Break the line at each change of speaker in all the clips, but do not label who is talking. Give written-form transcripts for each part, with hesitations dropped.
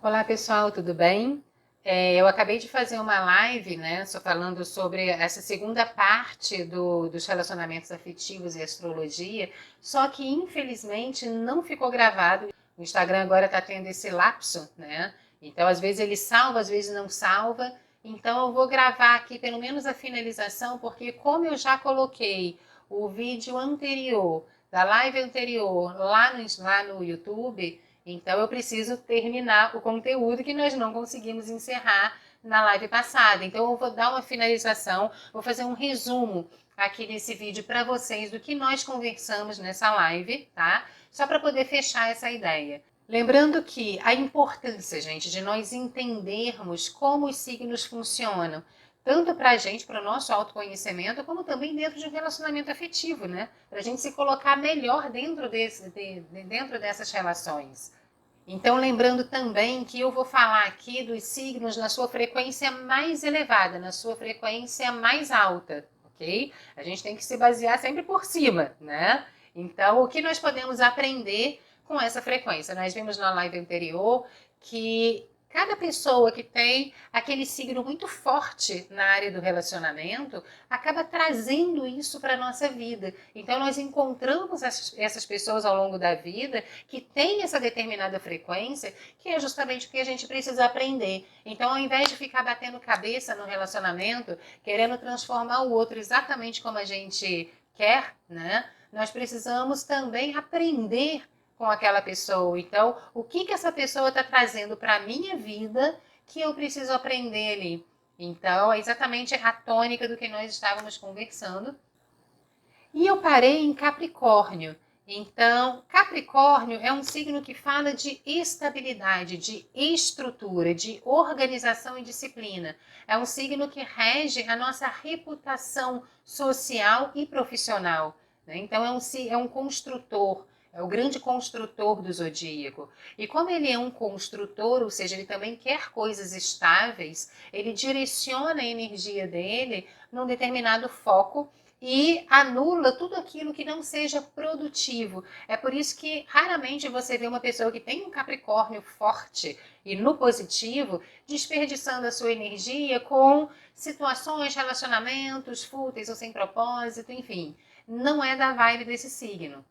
Olá pessoal, tudo bem? Eu acabei de fazer uma live, né, só falando sobre essa segunda parte dos relacionamentos afetivos e astrologia, só que infelizmente não ficou gravado. O Instagram agora está tendo esse lapso, né? Então às vezes ele salva, às vezes não salva. Então eu vou gravar aqui pelo menos a finalização, porque como eu já coloquei o vídeo anterior, da live anterior, lá no YouTube. Então eu preciso terminar o conteúdo que nós não conseguimos encerrar na live passada. Então eu vou dar uma finalização, vou fazer um resumo aqui nesse vídeo para vocês do que nós conversamos nessa live, tá? Só para poder fechar essa ideia. Lembrando que a importância, gente, de nós entendermos como os signos funcionam, tanto para a gente, para o nosso autoconhecimento, como também dentro de um relacionamento afetivo, né? Para a gente se colocar melhor dentro dessas relações. Então, lembrando também que eu vou falar aqui dos signos na sua frequência mais elevada, na sua frequência mais alta, ok? A gente tem que se basear sempre por cima, né? Então, o que nós podemos aprender com essa frequência? Nós vimos na live anterior que cada pessoa que tem aquele signo muito forte na área do relacionamento acaba trazendo isso para a nossa vida. Então, nós encontramos essas pessoas ao longo da vida que têm essa determinada frequência, que é justamente o que a gente precisa aprender. Então, ao invés de ficar batendo cabeça no relacionamento, querendo transformar o outro exatamente como a gente quer, né? Nós precisamos também aprender com aquela pessoa. Então, o que essa pessoa está trazendo para a minha vida que eu preciso aprender ali? Então, é exatamente a tônica do que nós estávamos conversando. E eu parei em Capricórnio. Então, Capricórnio é um signo que fala de estabilidade, de estrutura, de organização e disciplina. É um signo que rege a nossa reputação social e profissional, né? Então, é um construtor, é o grande construtor do zodíaco. E como ele é um construtor, ou seja, ele também quer coisas estáveis, ele direciona a energia dele num determinado foco e anula tudo aquilo que não seja produtivo. É por isso que raramente você vê uma pessoa que tem um Capricórnio forte e no positivo desperdiçando a sua energia com situações, relacionamentos fúteis ou sem propósito, enfim. Não é da vibe desse signo.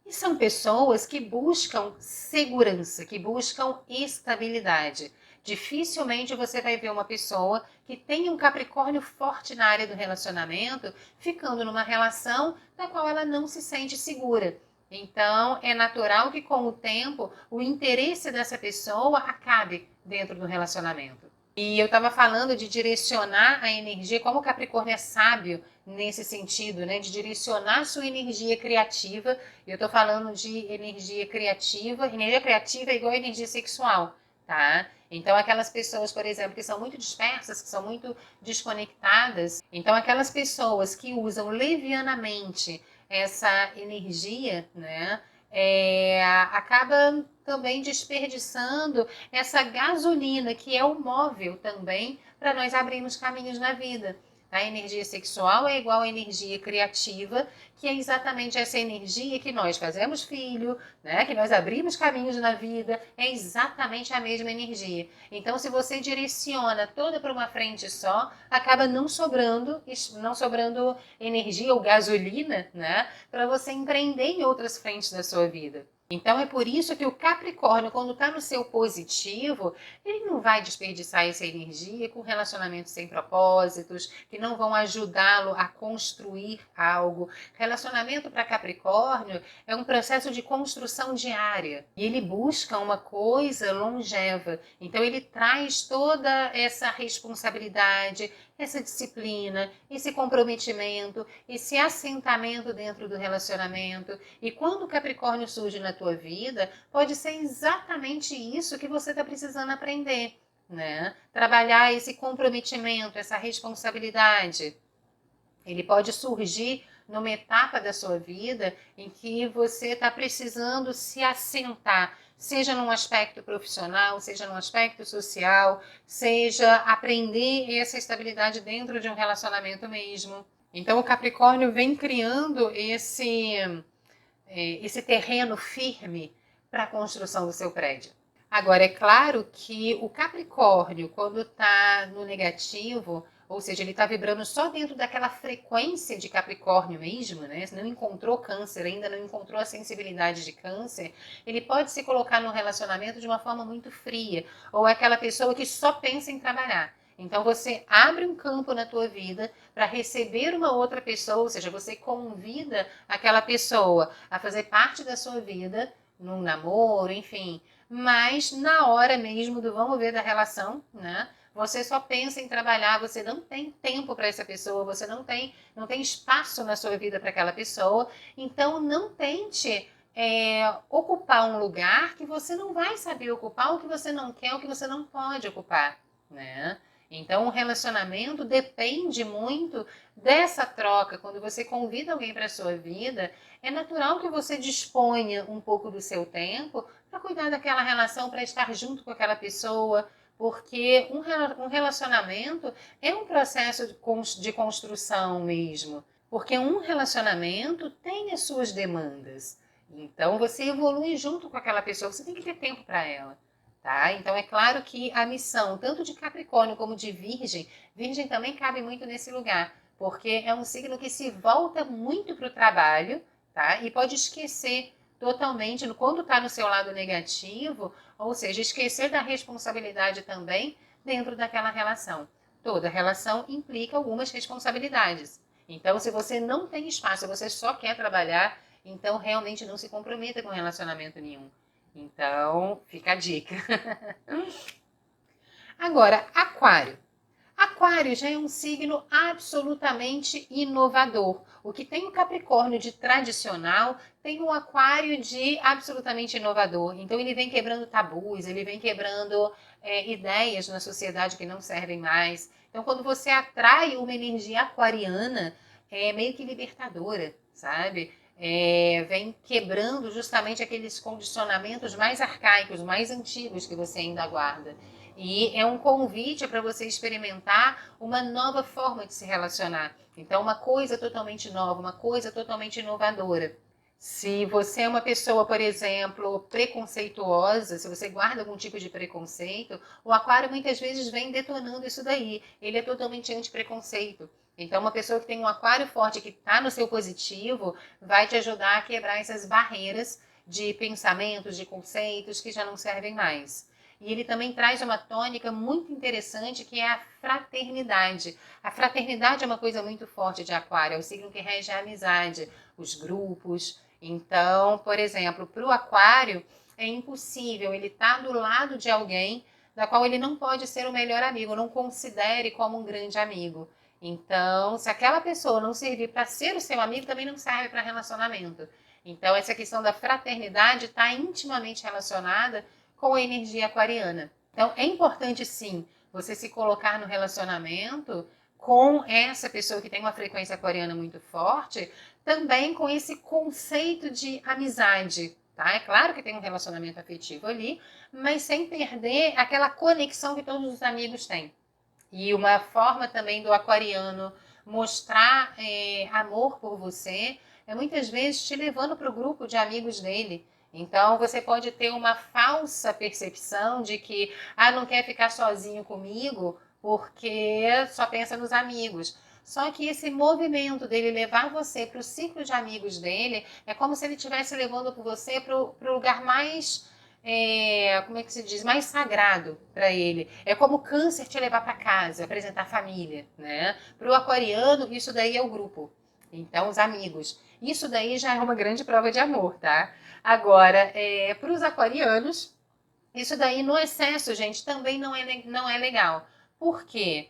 E são pessoas que buscam segurança, que buscam estabilidade. Dificilmente você vai ver uma pessoa que tem um Capricórnio forte na área do relacionamento ficando numa relação na qual ela não se sente segura. Então, é natural que com o tempo o interesse dessa pessoa acabe dentro do relacionamento. E eu estava falando de direcionar a energia, como o Capricórnio é sábio nesse sentido, né? De direcionar a sua energia criativa. Eu estou falando de energia criativa é igual a energia sexual, tá? Então, aquelas pessoas, por exemplo, que são muito dispersas, que são muito desconectadas, então aquelas pessoas que usam levianamente essa energia, né? Acaba também desperdiçando essa gasolina que é o móvel também para nós abrirmos caminhos na vida. A energia sexual é igual à energia criativa, que é exatamente essa energia que nós fazemos filho, né? Que nós abrimos caminhos na vida, é exatamente a mesma energia. Então, se você direciona toda para uma frente só, acaba não sobrando energia ou gasolina, né? Para você empreender em outras frentes da sua vida. Então é por isso que o Capricórnio, quando está no seu positivo, ele não vai desperdiçar essa energia com relacionamentos sem propósitos, que não vão ajudá-lo a construir algo. Relacionamento para Capricórnio é um processo de construção diária. E ele busca uma coisa longeva. Então ele traz toda essa responsabilidade, essa disciplina, esse comprometimento, esse assentamento dentro do relacionamento. E quando o Capricórnio surge na tua vida, pode ser exatamente isso que você está precisando aprender, né? Trabalhar esse comprometimento, essa responsabilidade. Ele pode surgir numa etapa da sua vida em que você está precisando se assentar, seja num aspecto profissional, seja num aspecto social, seja aprender essa estabilidade dentro de um relacionamento mesmo. Então o Capricórnio vem criando esse terreno firme para a construção do seu prédio. Agora, é claro que o Capricórnio, quando está no negativo, ou seja, ele está vibrando só dentro daquela frequência de Capricórnio mesmo, né? Se não encontrou câncer, ainda não encontrou a sensibilidade de câncer, ele pode se colocar num relacionamento de uma forma muito fria, ou é aquela pessoa que só pensa em trabalhar. Então você abre um campo na tua vida para receber uma outra pessoa, ou seja, você convida aquela pessoa a fazer parte da sua vida, num namoro, enfim, mas na hora mesmo do vamos ver da relação, né? Você só pensa em trabalhar, você não tem tempo para essa pessoa, você não tem espaço na sua vida para aquela pessoa, então não tente ocupar um lugar que você não vai saber ocupar, o que você não quer, o que você não pode ocupar, né? Então, o relacionamento depende muito dessa troca. Quando você convida alguém para a sua vida, é natural que você disponha um pouco do seu tempo para cuidar daquela relação, para estar junto com aquela pessoa, porque um relacionamento é um processo de construção mesmo, porque um relacionamento tem as suas demandas. Então, você evolui junto com aquela pessoa, você tem que ter tempo para ela. Tá? Então, é claro que a missão, tanto de Capricórnio como de Virgem, Virgem também cabe muito nesse lugar, porque é um signo que se volta muito para o trabalho, tá? E pode esquecer totalmente, quando está no seu lado negativo, ou seja, esquecer da responsabilidade também dentro daquela relação. Toda relação implica algumas responsabilidades. Então, se você não tem espaço, se você só quer trabalhar, então realmente não se comprometa com relacionamento nenhum. Então, fica a dica. Agora, Aquário. Aquário já é um signo absolutamente inovador. O que tem o Capricórnio de tradicional, tem o Aquário de absolutamente inovador. Então ele vem quebrando tabus, ele vem quebrando ideias na sociedade que não servem mais. Então quando você atrai uma energia aquariana, é meio que libertadora, sabe? Vem quebrando justamente aqueles condicionamentos mais arcaicos, mais antigos que você ainda guarda. E é um convite para você experimentar uma nova forma de se relacionar. Então, uma coisa totalmente nova, uma coisa totalmente inovadora. Se você é uma pessoa, por exemplo, preconceituosa, se você guarda algum tipo de preconceito, o aquário muitas vezes vem detonando isso daí. Ele é totalmente anti-preconceito. Então, uma pessoa que tem um aquário forte, que está no seu positivo, vai te ajudar a quebrar essas barreiras de pensamentos, de conceitos que já não servem mais. E ele também traz uma tônica muito interessante, que é a fraternidade. A fraternidade é uma coisa muito forte de Aquário, é o signo que rege a amizade, os grupos. Então, por exemplo, para o Aquário, é impossível ele estar do lado de alguém da qual ele não pode ser o melhor amigo, não considere como um grande amigo. Então, se aquela pessoa não servir para ser o seu amigo, também não serve para relacionamento. Então, essa questão da fraternidade está intimamente relacionada com a energia aquariana. Então, é importante, sim, você se colocar no relacionamento com essa pessoa que tem uma frequência aquariana muito forte, também com esse conceito de amizade, tá? É claro que tem um relacionamento afetivo ali, mas sem perder aquela conexão que todos os amigos têm. E uma forma também do aquariano mostrar amor por você é muitas vezes te levando para o grupo de amigos dele. Então você pode ter uma falsa percepção de que não quer ficar sozinho comigo porque só pensa nos amigos. Só que esse movimento dele levar você para o ciclo de amigos dele é como se ele estivesse levando você para o lugar mais como é que se diz, mais sagrado para ele. É como o câncer te levar para casa, apresentar a família, né? Para o aquariano, isso daí é o grupo. Então, os amigos. Isso daí já é uma grande prova de amor, tá? Agora, para os aquarianos, isso daí no excesso, gente, também não é legal. Por quê?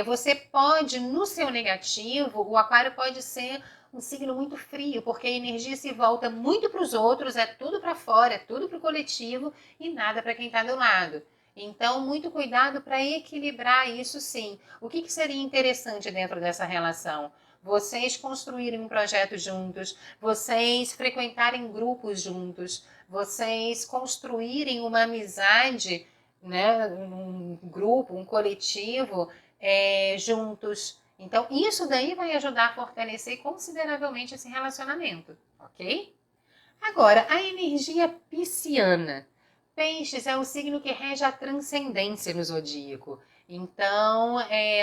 Você pode, no seu negativo, o aquário pode ser um signo muito frio, porque a energia se volta muito para os outros, é tudo para fora, é tudo para o coletivo e nada para quem está do lado. Então, muito cuidado para equilibrar isso, sim. O que seria interessante dentro dessa relação? Vocês construírem um projeto juntos, vocês frequentarem grupos juntos, vocês construírem uma amizade, né, um grupo, um coletivo juntos. Então, isso daí vai ajudar a fortalecer consideravelmente esse relacionamento, ok? Agora, a energia pisciana. Peixes é o signo que rege a transcendência no zodíaco. Então,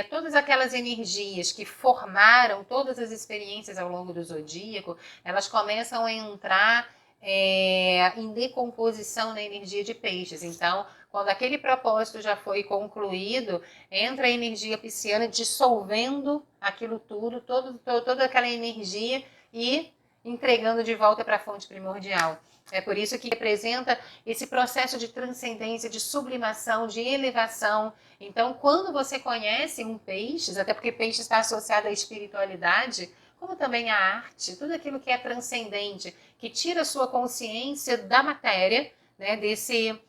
todas aquelas energias que formaram todas as experiências ao longo do zodíaco, elas começam a entrar em decomposição na energia de peixes. Então, quando aquele propósito já foi concluído, entra a energia pisciana dissolvendo aquilo tudo, toda aquela energia e entregando de volta para a fonte primordial. É por isso que representa esse processo de transcendência, de sublimação, de elevação. Então, quando você conhece um peixes, até porque peixe está associado à espiritualidade, como também à arte, tudo aquilo que é transcendente, que tira a sua consciência da matéria, né, desse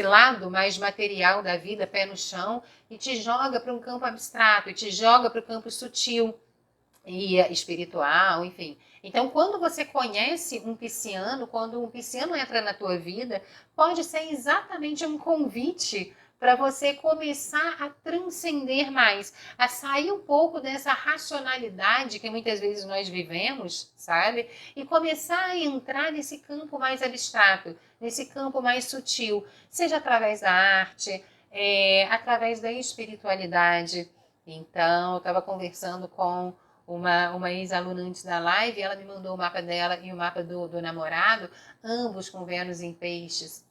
lado mais material da vida, pé no chão, e te joga para um campo abstrato, e te joga para o campo sutil e espiritual, enfim. Então, quando você conhece um pisciano, quando um pisciano entra na tua vida, pode ser exatamente um convite para você começar a transcender mais, a sair um pouco dessa racionalidade que muitas vezes nós vivemos, sabe? E começar a entrar nesse campo mais abstrato, nesse campo mais sutil, seja através da arte, através da espiritualidade. Então, eu estava conversando com uma ex-aluna antes da live, ela me mandou o mapa dela e o mapa do namorado, ambos com Vênus em Peixes.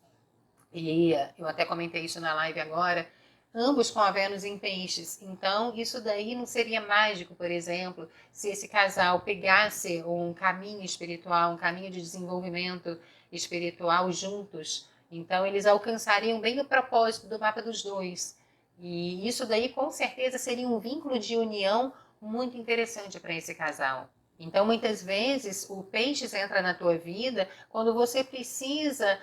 E eu até comentei isso na live agora, ambos com a Vênus em Peixes. Então, isso daí não seria mágico, por exemplo, se esse casal pegasse um caminho espiritual, um caminho de desenvolvimento espiritual juntos. Então, eles alcançariam bem o propósito do mapa dos dois. E isso daí, com certeza, seria um vínculo de união muito interessante para esse casal. Então, muitas vezes, o peixes entra na tua vida quando você precisa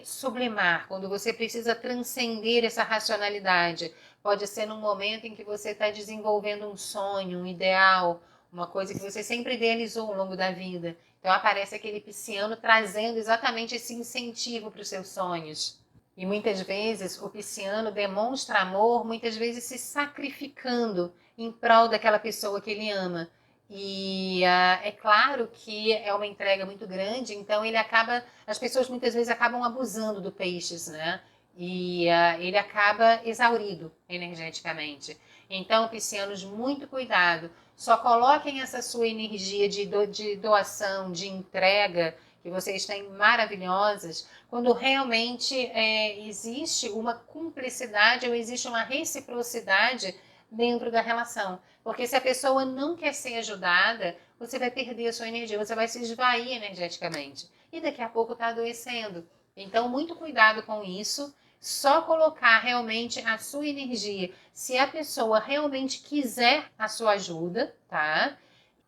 sublimar, quando você precisa transcender essa racionalidade. Pode ser num momento em que você está desenvolvendo um sonho, um ideal, uma coisa que você sempre idealizou ao longo da vida. Então, aparece aquele pisciano trazendo exatamente esse incentivo para os seus sonhos. E muitas vezes o pisciano demonstra amor, muitas vezes se sacrificando em prol daquela pessoa que ele ama. E é claro que é uma entrega muito grande, então as pessoas muitas vezes acabam abusando do peixes, né? E ele acaba exaurido energeticamente. Então, piscianos, muito cuidado. Só coloquem essa sua energia de doação, de entrega, que vocês têm maravilhosas, quando realmente existe uma cumplicidade ou existe uma reciprocidade dentro da relação. Porque se a pessoa não quer ser ajudada, você vai perder a sua energia, você vai se esvair energeticamente. E daqui a pouco está adoecendo. Então, muito cuidado com isso. Só colocar realmente a sua energia se a pessoa realmente quiser a sua ajuda, tá?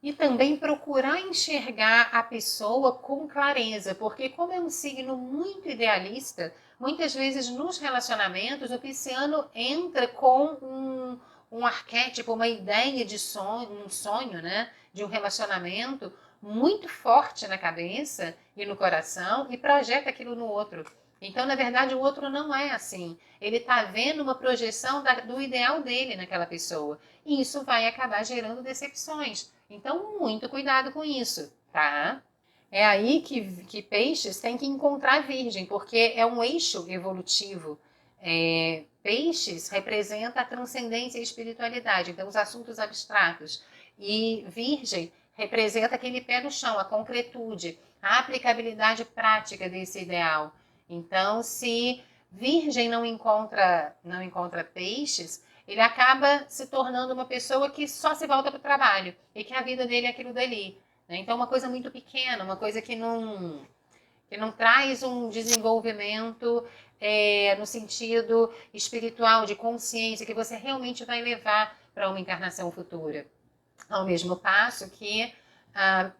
E também procurar enxergar a pessoa com clareza, porque como é um signo muito idealista, muitas vezes nos relacionamentos o pisciano entra com um arquétipo, uma ideia de sonho, um sonho, né, de um relacionamento muito forte na cabeça e no coração e projeta aquilo no outro. Então, na verdade, o outro não é assim. Ele está vendo uma projeção do ideal dele naquela pessoa. E isso vai acabar gerando decepções. Então, muito cuidado com isso, tá? É aí que peixes tem que encontrar virgem, porque é um eixo evolutivo. Peixes representa a transcendência e a espiritualidade, então os assuntos abstratos. E virgem representa aquele pé no chão, a concretude, a aplicabilidade prática desse ideal. Então, se virgem não encontra peixes, ele acaba se tornando uma pessoa que só se volta para o trabalho e que a vida dele é aquilo dali. Né? Então, uma coisa muito pequena, uma coisa que não traz um desenvolvimento no sentido espiritual, de consciência, que você realmente vai levar para uma encarnação futura. Ao mesmo passo que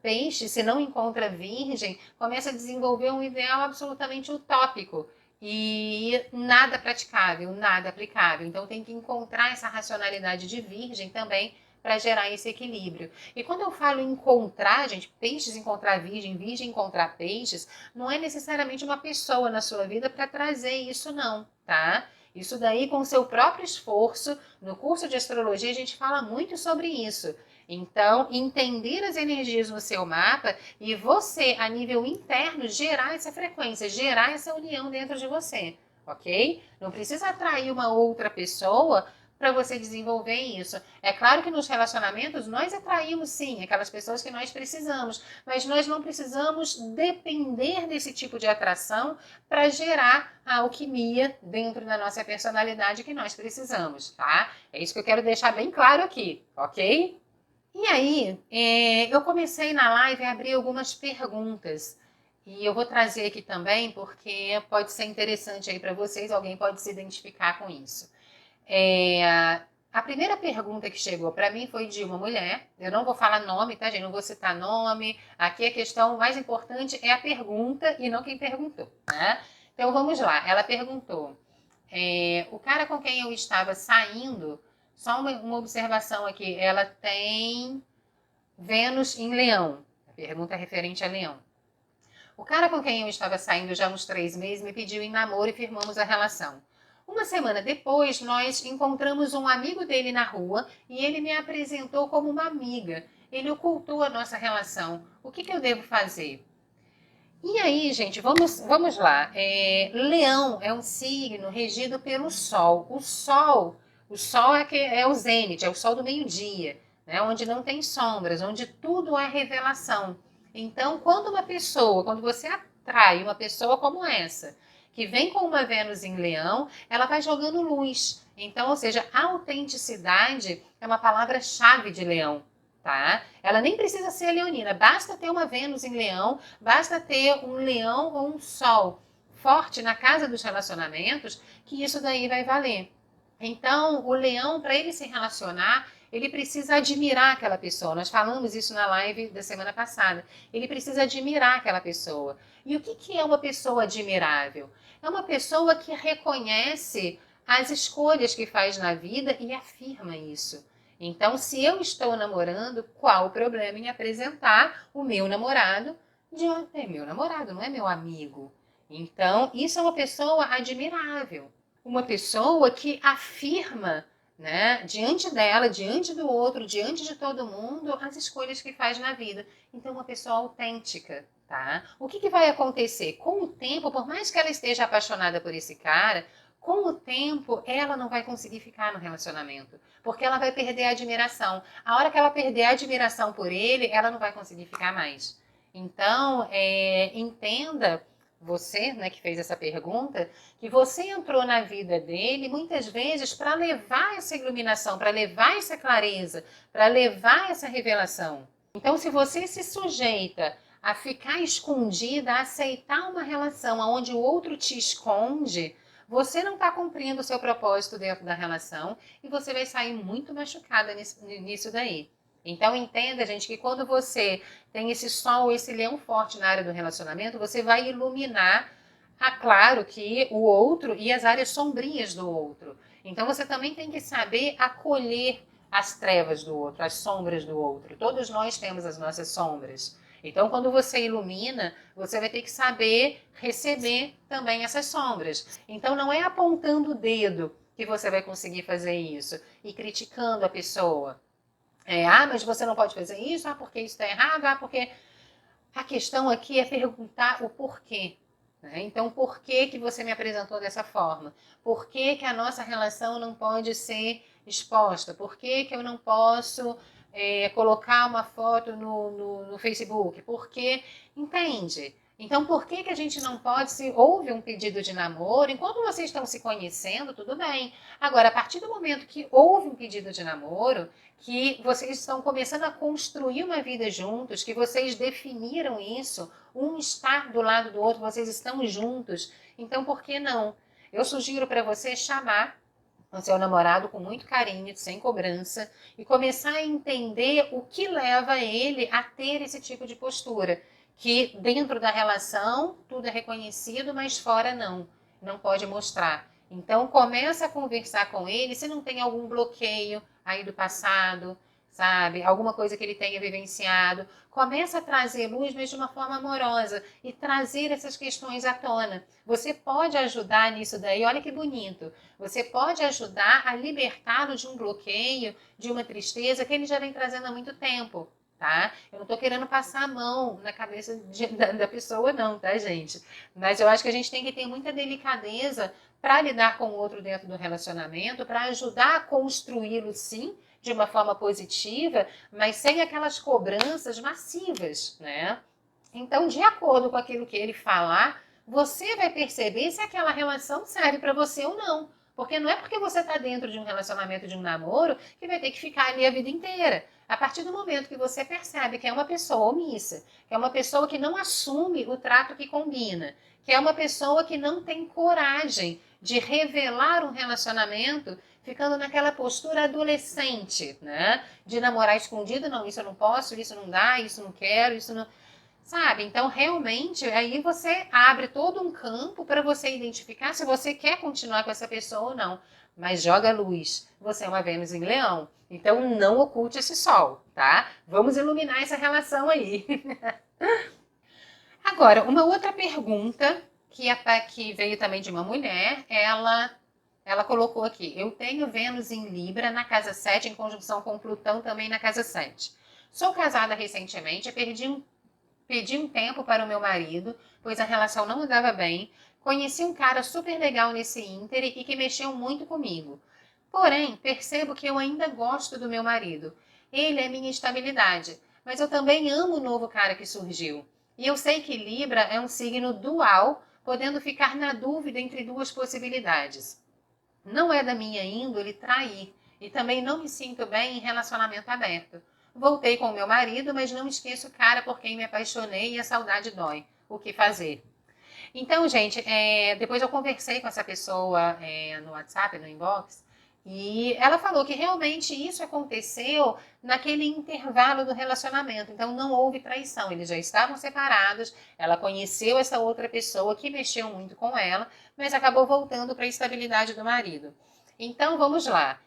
peixe, se não encontra virgem, começa a desenvolver um ideal absolutamente utópico e nada praticável, nada aplicável. Então tem que encontrar essa racionalidade de virgem também para gerar esse equilíbrio. E quando eu falo encontrar, gente, peixes encontrar virgem, virgem encontrar peixes, não é necessariamente uma pessoa na sua vida para trazer isso não, tá? Isso daí com o seu próprio esforço, no curso de astrologia a gente fala muito sobre isso. Então, entender as energias no seu mapa e você, a nível interno, gerar essa frequência, gerar essa união dentro de você, ok? Não precisa atrair uma outra pessoa para você desenvolver isso. É claro que nos relacionamentos nós atraímos sim aquelas pessoas que nós precisamos, mas nós não precisamos depender desse tipo de atração para gerar a alquimia dentro da nossa personalidade que nós precisamos, tá? É isso que eu quero deixar bem claro aqui, ok? E aí, eu comecei na live a abrir algumas perguntas. E eu vou trazer aqui também, porque pode ser interessante aí para vocês, alguém pode se identificar com isso. A primeira pergunta que chegou para mim foi de uma mulher. Eu não vou falar nome, tá, gente? Não vou citar nome. Aqui a questão mais importante é a pergunta e não quem perguntou, né? Então vamos lá. Ela perguntou: o cara com quem eu estava saindo, só uma observação aqui, ela tem Vênus em Leão. A pergunta é referente a Leão. O cara com quem eu estava saindo já há uns 3 meses me pediu em namoro e firmamos a relação. Uma semana depois, nós encontramos um amigo dele na rua e ele me apresentou como uma amiga. Ele ocultou a nossa relação. O que eu devo fazer? E aí, gente, vamos lá. Leão é um signo regido pelo Sol. O Sol é o zênite, é o Sol do meio-dia, né? Onde não tem sombras, onde tudo é revelação. Então, quando você atrai uma pessoa como essa, que vem com uma Vênus em Leão, ela vai jogando luz. Então, ou seja, a autenticidade é uma palavra-chave de Leão. Tá? Ela nem precisa ser leonina, basta ter uma Vênus em Leão, basta ter um Leão ou um Sol forte na casa dos relacionamentos, que isso daí vai valer. Então, o Leão, para ele se relacionar, ele precisa admirar aquela pessoa. Nós falamos isso na live da semana passada. Ele precisa admirar aquela pessoa. E o que é uma pessoa admirável? É uma pessoa que reconhece as escolhas que faz na vida e afirma isso. Então, se eu estou namorando, qual o problema em apresentar o meu namorado é meu namorado, não é meu amigo? Então, isso é uma pessoa admirável. Uma pessoa que afirma, né, diante dela, diante do outro, diante de todo mundo, as escolhas que faz na vida. Então, uma pessoa autêntica, tá? O que vai acontecer? Com o tempo, por mais que ela esteja apaixonada por esse cara, com o tempo, ela não vai conseguir ficar no relacionamento, porque ela vai perder a admiração. A hora que ela perder a admiração por ele, ela não vai conseguir ficar mais. Então, entenda, você, né, que fez essa pergunta, que você entrou na vida dele muitas vezes para levar essa iluminação, para levar essa clareza, para levar essa revelação. Então, se você se sujeita a ficar escondida, a aceitar uma relação onde o outro te esconde, você não está cumprindo o seu propósito dentro da relação e você vai sair muito machucada nisso daí. Então entenda, gente, que quando você tem esse sol, esse leão forte na área do relacionamento, você vai iluminar, claro, que o outro e as áreas sombrias do outro. Então você também tem que saber acolher as trevas do outro, as sombras do outro. Todos nós temos as nossas sombras. Então, quando você ilumina, você vai ter que saber receber também essas sombras. Então, não é apontando o dedo que você vai conseguir fazer isso e criticando a pessoa. Mas você não pode fazer isso, porque isso está errado, porque... A questão aqui é perguntar o porquê. Né? Então, por que você me apresentou dessa forma? Por que a nossa relação não pode ser exposta? Por que eu não posso colocar uma foto no Facebook? Porque, entende? Então, por que a gente não pode, se houve um pedido de namoro, enquanto vocês estão se conhecendo, tudo bem. Agora, a partir do momento que houve um pedido de namoro, que vocês estão começando a construir uma vida juntos, que vocês definiram isso, um está do lado do outro, vocês estão juntos, então por que não? Eu sugiro para você chamar o seu namorado com muito carinho, sem cobrança, e começar a entender o que leva ele a ter esse tipo de postura. Que dentro da relação tudo é reconhecido, mas fora não pode mostrar. Então começa a conversar com ele se não tem algum bloqueio aí do passado, sabe? Alguma coisa que ele tenha vivenciado. Começa a trazer luz, mas de uma forma amorosa, e trazer essas questões à tona. Você pode ajudar nisso daí, olha que bonito. Você pode ajudar a libertá-lo de um bloqueio, de uma tristeza que ele já vem trazendo há muito tempo. Tá? Eu não tô querendo passar a mão na cabeça da pessoa, não, tá, gente? Mas eu acho que a gente tem que ter muita delicadeza para lidar com o outro dentro do relacionamento, para ajudar a construí-lo, sim, de uma forma positiva, mas sem aquelas cobranças massivas, né? Então, de acordo com aquilo que ele falar, você vai perceber se aquela relação serve para você ou não. Porque não é porque você está dentro de um relacionamento, de um namoro, que vai ter que ficar ali a vida inteira. A partir do momento que você percebe que é uma pessoa omissa, que é uma pessoa que não assume o trato que combina, que é uma pessoa que não tem coragem de revelar um relacionamento, ficando naquela postura adolescente, né? De namorar escondido, não, isso eu não posso, isso não dá, isso não quero, isso não... Sabe? Então, realmente, aí você abre todo um campo para você identificar se você quer continuar com essa pessoa ou não. Mas joga luz. Você é uma Vênus em Leão. Então, não oculte esse sol, tá? Vamos iluminar essa relação aí. Agora, uma outra pergunta que veio também de uma mulher, ela colocou aqui: eu tenho Vênus em Libra na casa 7, em conjunção com Plutão também na casa 7. Sou casada recentemente, pedi um tempo para o meu marido, pois a relação não andava bem. Conheci um cara super legal nesse íntere e que mexeu muito comigo. Porém, percebo que eu ainda gosto do meu marido. Ele é minha estabilidade, mas eu também amo o novo cara que surgiu. E eu sei que Libra é um signo dual, podendo ficar na dúvida entre duas possibilidades. Não é da minha índole trair, e também não me sinto bem em relacionamento aberto. Voltei com o meu marido, mas não esqueço o cara por quem me apaixonei e a saudade dói. O que fazer? Então, gente, depois eu conversei com essa pessoa no WhatsApp, no inbox, e ela falou que realmente isso aconteceu naquele intervalo do relacionamento. Então, não houve traição, eles já estavam separados, ela conheceu essa outra pessoa que mexeu muito com ela, mas acabou voltando para a estabilidade do marido. Então, vamos lá.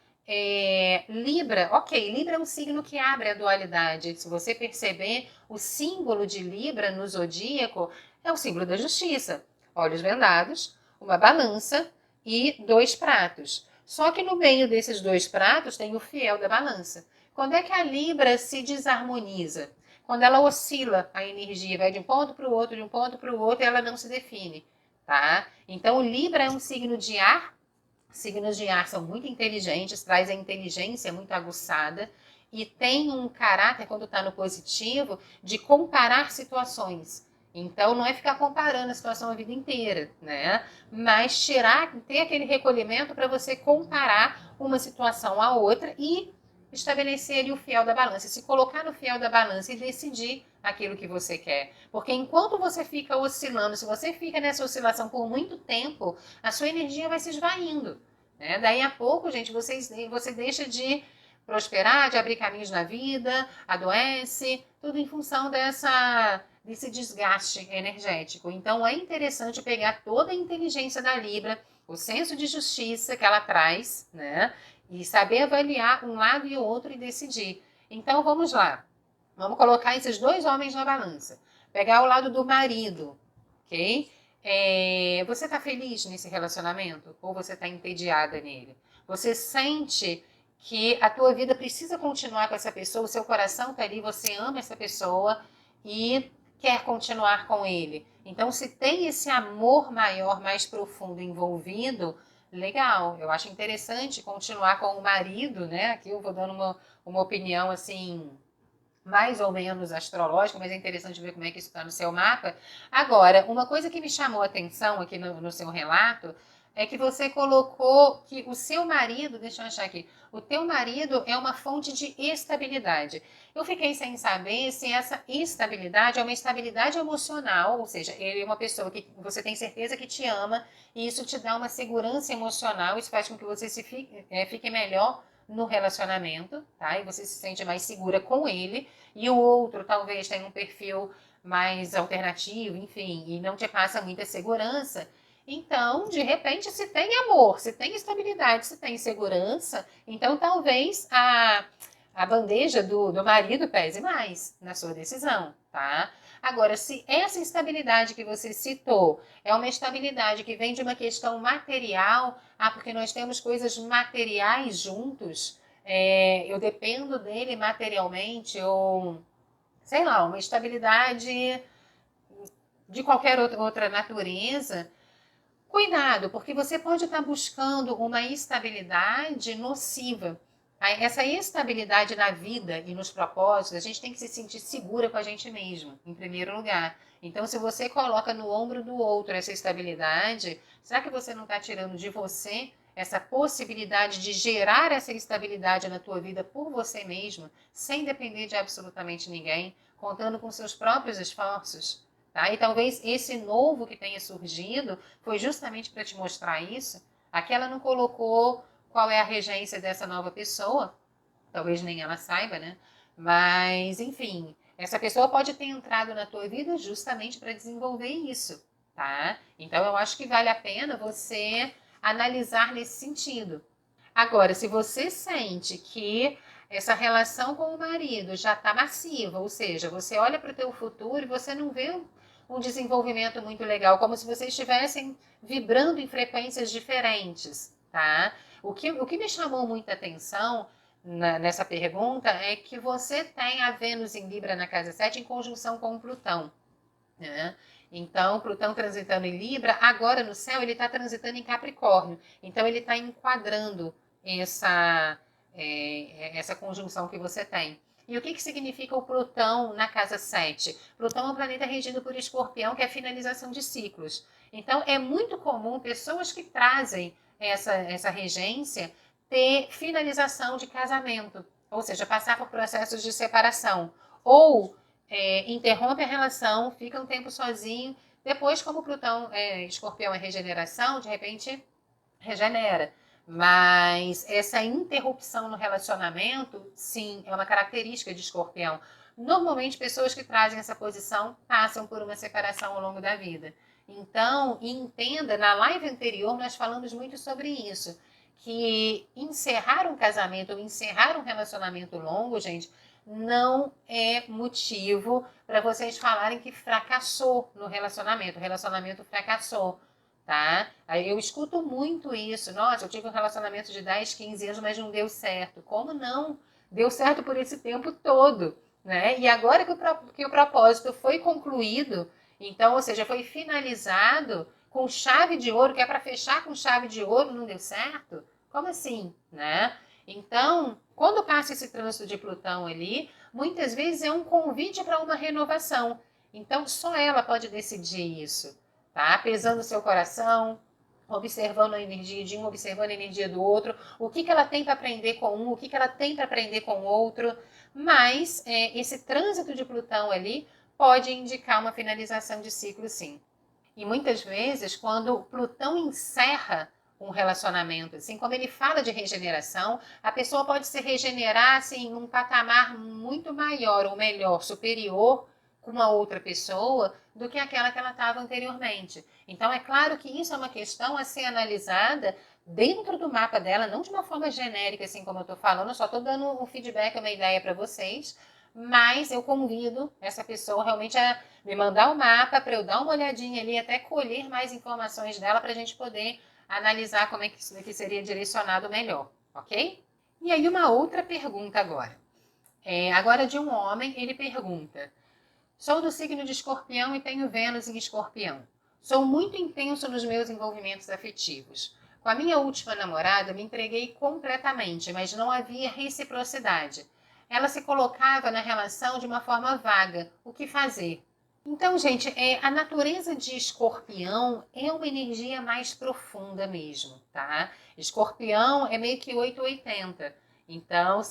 Libra, ok, Libra é um signo que abre a dualidade. Se você perceber, o símbolo de Libra no zodíaco é o símbolo da justiça. Olhos vendados, uma balança e dois pratos. Só que no meio desses dois pratos tem o fiel da balança. Quando é que a Libra se desarmoniza? Quando ela oscila a energia, vai de um ponto para o outro, de um ponto para o outro, e ela não se define, tá? Então, o Libra é um signo de ar. Signos de ar são muito inteligentes, traz a inteligência muito aguçada e tem um caráter, quando está no positivo, de comparar situações. Então, não é ficar comparando a situação a vida inteira, né? Mas ter aquele recolhimento para você comparar uma situação a outra e estabelecer ali o fiel da balança, se colocar no fiel da balança e decidir aquilo que você quer. Porque enquanto você fica oscilando, se você fica nessa oscilação por muito tempo, a sua energia vai se esvaindo, né? Daí a pouco, gente, você deixa de prosperar, de abrir caminhos na vida, adoece, tudo em função desse desgaste energético. Então é interessante pegar toda a inteligência da Libra, o senso de justiça que ela traz, né? E saber avaliar um lado e o outro e decidir. Então vamos lá. Vamos colocar esses dois homens na balança. Pegar o lado do marido, ok? Você está feliz nesse relacionamento? Ou você está entediada nele? Você sente que a tua vida precisa continuar com essa pessoa, o seu coração está ali, você ama essa pessoa e quer continuar com ele. Então, se tem esse amor maior, mais profundo envolvido, legal. Eu acho interessante continuar com o marido, né? Aqui eu vou dando uma opinião assim, mais ou menos astrológica, mas é interessante ver como é que isso está no seu mapa. Agora, uma coisa que me chamou a atenção aqui no seu relato é que você colocou que o seu marido, deixa eu achar aqui, o teu marido é uma fonte de estabilidade. Eu fiquei sem saber se essa estabilidade é uma estabilidade emocional, ou seja, ele é uma pessoa que você tem certeza que te ama e isso te dá uma segurança emocional, isso faz com que você fique melhor no relacionamento, tá? E você se sente mais segura com ele, e o outro talvez tenha um perfil mais alternativo, enfim, e não te passa muita segurança. Então, de repente, se tem amor, se tem estabilidade, se tem segurança, então talvez a bandeja do marido pese mais na sua decisão, tá? Agora, se essa instabilidade que você citou é uma estabilidade que vem de uma questão material, porque nós temos coisas materiais juntos, eu dependo dele materialmente, ou sei lá, uma estabilidade de qualquer outra natureza, cuidado, porque você pode estar buscando uma estabilidade nociva. Essa estabilidade na vida e nos propósitos, a gente tem que se sentir segura com a gente mesmo, em primeiro lugar. Então, se você coloca no ombro do outro essa estabilidade, será que você não está tirando de você essa possibilidade de gerar essa estabilidade na tua vida por você mesmo, sem depender de absolutamente ninguém, contando com seus próprios esforços? Tá? E talvez esse novo que tenha surgido foi justamente para te mostrar isso. Aqui ela não colocou qual é a regência dessa nova pessoa, talvez nem ela saiba, né? Mas, enfim, essa pessoa pode ter entrado na tua vida justamente para desenvolver isso, tá? Então, eu acho que vale a pena você analisar nesse sentido. Agora, se você sente que essa relação com o marido já está massiva, ou seja, você olha para o teu futuro e você não vê um desenvolvimento muito legal, como se vocês estivessem vibrando em frequências diferentes, tá? O que me chamou muita atenção nessa pergunta é que você tem a Vênus em Libra na casa 7 em conjunção com o Plutão, né? Então, Plutão transitando em Libra, agora no céu ele está transitando em Capricórnio. Então, ele está enquadrando essa conjunção que você tem. E o que significa o Plutão na casa 7? Plutão é um planeta regido por Escorpião, que é a finalização de ciclos. Então, é muito comum pessoas que trazem essa regência ter finalização de casamento, ou seja, passar por processos de separação. Ou interrompe a relação, fica um tempo sozinho. Depois, como Plutão, Escorpião é regeneração, de repente regenera. Mas essa interrupção no relacionamento, sim, é uma característica de Escorpião. Normalmente, pessoas que trazem essa posição passam por uma separação ao longo da vida. Então, entenda, na live anterior nós falamos muito sobre isso, que encerrar um casamento ou encerrar um relacionamento longo, gente, não é motivo para vocês falarem que fracassou no relacionamento. O relacionamento fracassou, tá? Aí eu escuto muito isso. Nossa, eu tive um relacionamento de 10, 15 anos, mas não deu certo. Como não? Deu certo por esse tempo todo, né? E agora que o propósito foi concluído, então, ou seja, foi finalizado com chave de ouro, que é para fechar com chave de ouro, não deu certo? Como assim, né? Então, quando passa esse trânsito de Plutão ali, muitas vezes é um convite para uma renovação. Então, só ela pode decidir isso, tá? Pesando o seu coração, observando a energia de um, observando a energia do outro, o que ela tem para aprender com um, o que ela tem para aprender com o outro. Mas esse trânsito de Plutão ali pode indicar uma finalização de ciclo, sim. E muitas vezes, quando Plutão encerra um relacionamento, assim, quando ele fala de regeneração, a pessoa pode se regenerar assim, num patamar muito maior ou melhor, superior com uma outra pessoa do que aquela que ela estava anteriormente. Então, é claro que isso é uma questão a ser analisada dentro do mapa dela, não de uma forma genérica, assim como eu estou falando, eu só estou dando um feedback, uma ideia para vocês, mas eu convido essa pessoa realmente a me mandar o mapa para eu dar uma olhadinha ali, até colher mais informações dela para a gente poder analisar como é que isso daqui seria direcionado melhor, ok? E aí uma outra pergunta agora. Agora de um homem, ele pergunta: sou do signo de Escorpião e tenho Vênus em Escorpião. Sou muito intenso nos meus envolvimentos afetivos. Com a minha última namorada, me entreguei completamente, mas não havia reciprocidade. Ela se colocava na relação de uma forma vaga. O que fazer? Então, gente, a natureza de Escorpião é uma energia mais profunda mesmo, tá? Escorpião é meio que 880. Então,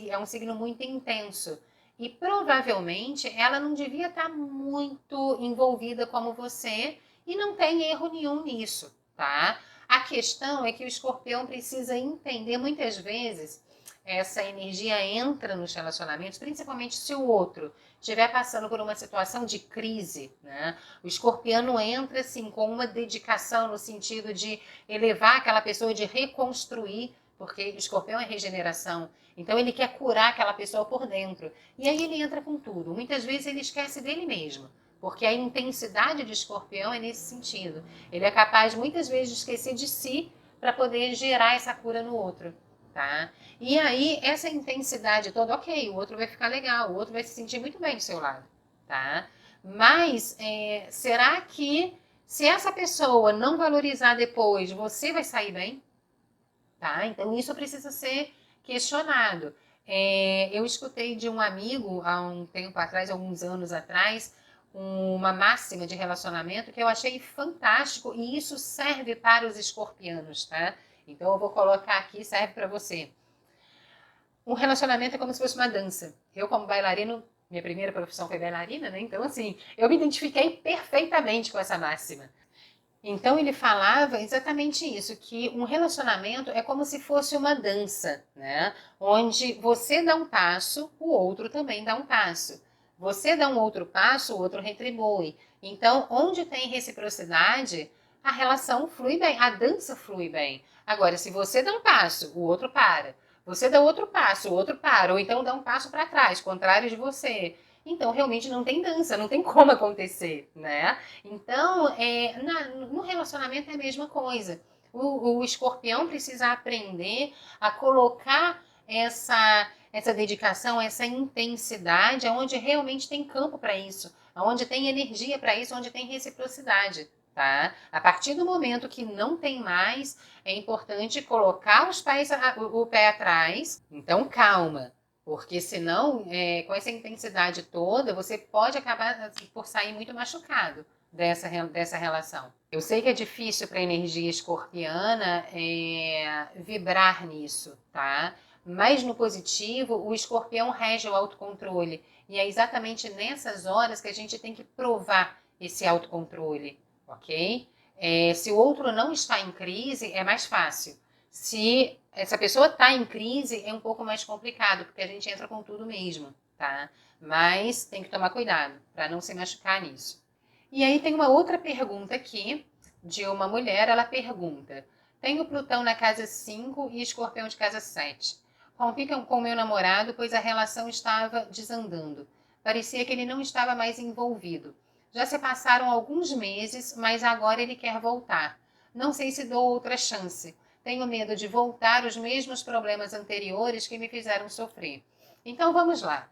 é um signo muito intenso. E provavelmente ela não devia estar muito envolvida como você e não tem erro nenhum nisso, tá? A questão é que o escorpião precisa entender, muitas vezes, essa energia entra nos relacionamentos, principalmente se o outro estiver passando por uma situação de crise, né? O escorpiano entra assim com uma dedicação no sentido de elevar aquela pessoa, de reconstruir, porque escorpião é regeneração. Então ele quer curar aquela pessoa por dentro. E aí ele entra com tudo. Muitas vezes ele esquece dele mesmo, porque a intensidade de escorpião é nesse sentido. Ele é capaz muitas vezes de esquecer de si para poder gerar essa cura no outro. Tá? E aí essa intensidade toda, ok, o outro vai ficar legal, o outro vai se sentir muito bem do seu lado. Tá? Mas será que se essa pessoa não valorizar depois, você vai sair bem? Tá? Então isso precisa ser questionado. Eu escutei de um amigo há um tempo atrás, alguns anos atrás, uma máxima de relacionamento que eu achei fantástico e isso serve para os escorpianos, tá? Então eu vou colocar aqui, serve para você. Um relacionamento é como se fosse uma dança. Eu, como bailarino, minha primeira profissão foi bailarina, né? Então, assim, eu me identifiquei perfeitamente com essa máxima. Então ele falava exatamente isso, que um relacionamento é como se fosse uma dança, né? Onde você dá um passo, o outro também dá um passo. Você dá um outro passo, o outro retribui. Então, onde tem reciprocidade, a relação flui bem, a dança flui bem. Agora, se você dá um passo, o outro para. Você dá outro passo, o outro para. Ou então dá um passo para trás, contrário de você. Então, realmente não tem dança, não tem como acontecer, né? Então, no relacionamento é a mesma coisa. O escorpião precisa aprender a colocar essa dedicação, essa intensidade, onde realmente tem campo para isso, onde tem energia para isso, onde tem reciprocidade. Tá? A partir do momento que não tem mais, é importante colocar o pé atrás. Então, calma. Porque senão, com essa intensidade toda, você pode acabar por sair muito machucado dessa relação. Eu sei que é difícil para a energia escorpiana vibrar nisso, tá? Mas no positivo, o escorpião rege o autocontrole. E é exatamente nessas horas que a gente tem que provar esse autocontrole, ok? Se o outro não está em crise, é mais fácil. Se essa pessoa está em crise, é um pouco mais complicado, porque a gente entra com tudo mesmo, tá? Mas tem que tomar cuidado para não se machucar nisso. E aí tem uma outra pergunta aqui, de uma mulher, ela pergunta: tenho Plutão na casa 5 e Escorpião de casa 7. Rompi com meu namorado, pois a relação estava desandando. Parecia que ele não estava mais envolvido. Já se passaram alguns meses, mas agora ele quer voltar. Não sei se dou outra chance. Tenho medo de voltar os mesmos problemas anteriores que me fizeram sofrer. Então vamos lá.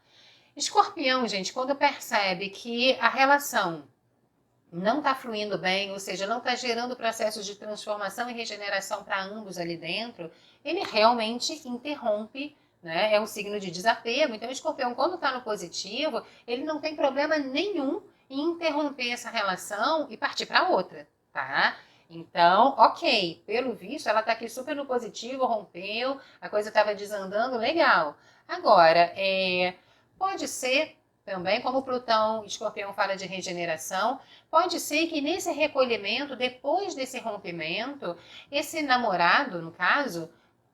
Escorpião, gente, quando percebe que a relação não está fluindo bem, ou seja, não está gerando processos de transformação e regeneração para ambos ali dentro, ele realmente interrompe, né? É um signo de desapego. Então, o escorpião, quando está no positivo, ele não tem problema nenhum em interromper essa relação e partir para outra, tá? Então, ok, pelo visto, ela está aqui super no positivo, rompeu, a coisa estava desandando, legal. Agora, pode ser também, como Plutão, Escorpião fala de regeneração, pode ser que nesse recolhimento, depois desse rompimento, esse namorado, no caso,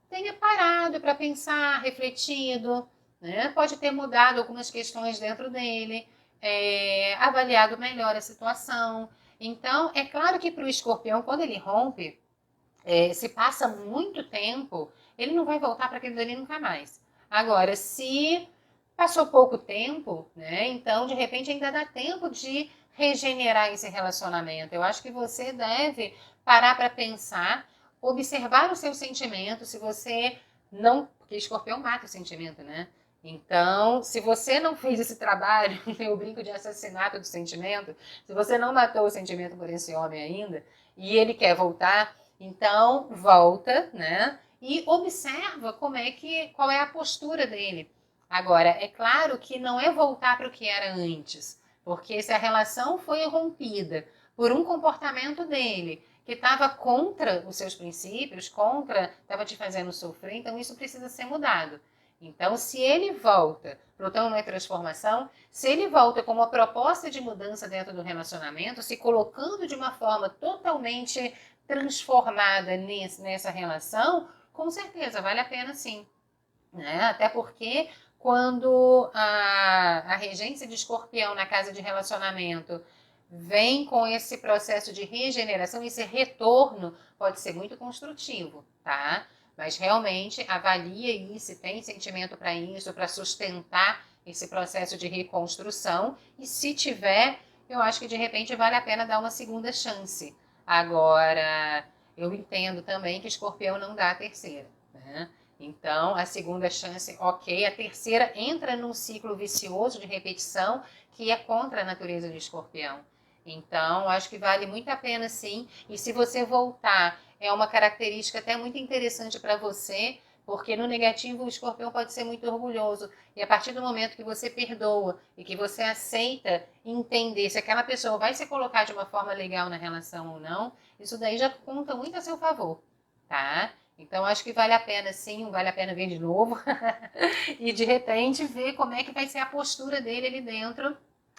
tenha parado para pensar, refletido, né? Pode ter mudado algumas questões dentro dele, avaliado melhor a situação. Então, é claro que para o escorpião, quando ele rompe, se passa muito tempo, ele não vai voltar para aquele dali nunca mais. Agora, se passou pouco tempo, né? Então, de repente, ainda dá tempo de regenerar esse relacionamento. Eu acho que você deve parar para pensar, observar o seu sentimento, se você não... Porque escorpião mata o sentimento, né? Então, se você não fez esse trabalho, eu brinco de assassinato do sentimento, se você não matou o sentimento por esse homem ainda, e ele quer voltar, então volta, né? E observa qual é a postura dele. Agora, é claro que não é voltar para o que era antes, porque se a relação foi rompida por um comportamento dele que estava contra os seus princípios, estava te fazendo sofrer, então isso precisa ser mudado. Então, se ele volta, Plutão não é transformação, se ele volta com uma proposta de mudança dentro do relacionamento, se colocando de uma forma totalmente transformada nessa relação, com certeza vale a pena sim. Né? Até porque quando a regência de escorpião na casa de relacionamento vem com esse processo de regeneração, esse retorno pode ser muito construtivo, tá? Mas realmente avalia aí se tem sentimento para isso, para sustentar esse processo de reconstrução. E se tiver, eu acho que de repente vale a pena dar uma segunda chance. Agora, eu entendo também que Escorpião não dá a terceira, né? Então, a segunda chance, ok. A terceira entra num ciclo vicioso de repetição que é contra a natureza de Escorpião. Então, acho que vale muito a pena, sim. E se você voltar, é uma característica até muito interessante para você, porque no negativo o Escorpião pode ser muito orgulhoso. E a partir do momento que você perdoa e que você aceita entender se aquela pessoa vai se colocar de uma forma legal na relação ou não, isso daí já conta muito a seu favor, tá? Então, acho que vale a pena, sim, vale a pena ver de novo e, de repente, ver como é que vai ser a postura dele ali dentro.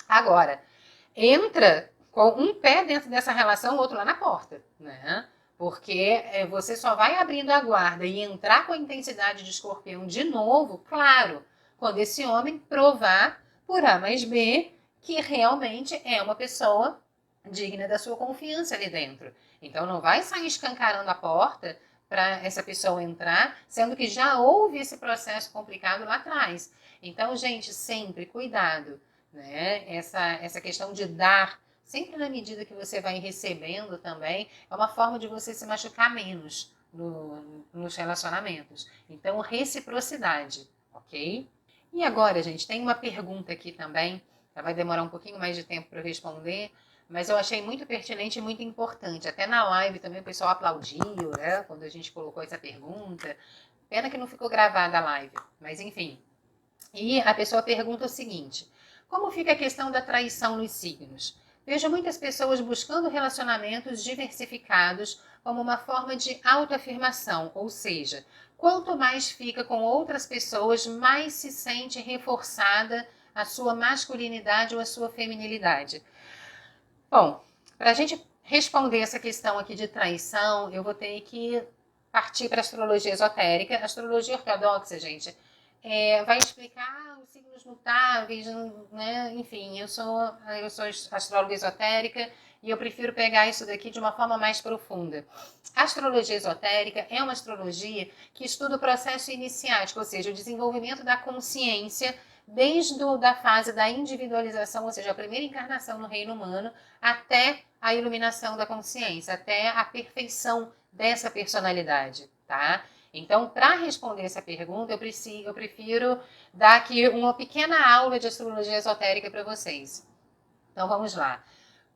Agora, entra com um pé dentro dessa relação, o outro lá na porta, né? Porque você só vai abrindo a guarda e entrar com a intensidade de Escorpião de novo, claro, quando esse homem provar por A mais B que realmente é uma pessoa digna da sua confiança ali dentro. Então não vai sair escancarando a porta para essa pessoa entrar, sendo que já houve esse processo complicado lá atrás. Então, gente, sempre cuidado, né? Essa questão de dar, sempre na medida que você vai recebendo também, é uma forma de você se machucar menos nos relacionamentos. Então, reciprocidade, ok? E agora, gente, tem uma pergunta aqui também, ela vai demorar um pouquinho mais de tempo para eu responder, mas eu achei muito pertinente e muito importante. Até na live também o pessoal aplaudiu, né, quando a gente colocou essa pergunta. Pena que não ficou gravada a live, mas enfim. E a pessoa pergunta o seguinte: como fica a questão da traição nos signos? Vejo muitas pessoas buscando relacionamentos diversificados como uma forma de autoafirmação, ou seja, quanto mais fica com outras pessoas, mais se sente reforçada a sua masculinidade ou a sua feminilidade. Bom, para a gente responder essa questão aqui de traição, eu vou ter que partir para a astrologia esotérica. A astrologia ortodoxa, gente, vai explicar os signos mutáveis, né? Enfim, eu sou astróloga esotérica e eu prefiro pegar isso daqui de uma forma mais profunda. A astrologia esotérica é uma astrologia que estuda o processo iniciático, ou seja, o desenvolvimento da consciência desde a fase da individualização, ou seja, a primeira encarnação no reino humano, até a iluminação da consciência, até a perfeição dessa personalidade, tá? Então, para responder essa pergunta, eu prefiro dar aqui uma pequena aula de astrologia esotérica para vocês. Então, vamos lá.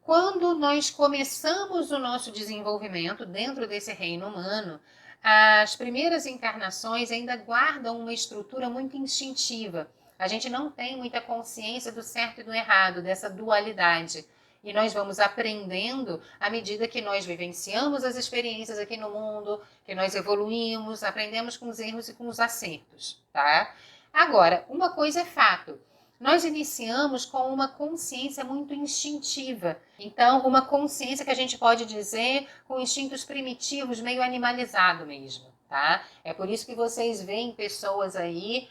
Quando nós começamos o nosso desenvolvimento dentro desse reino humano, as primeiras encarnações ainda guardam uma estrutura muito instintiva. A gente não tem muita consciência do certo e do errado, dessa dualidade. E nós vamos aprendendo à medida que nós vivenciamos as experiências aqui no mundo, que nós evoluímos, aprendemos com os erros e com os acertos, tá? Agora, uma coisa é fato. Nós iniciamos com uma consciência muito instintiva. Então, uma consciência que a gente pode dizer com instintos primitivos, meio animalizado mesmo, tá? É por isso que vocês veem pessoas aí,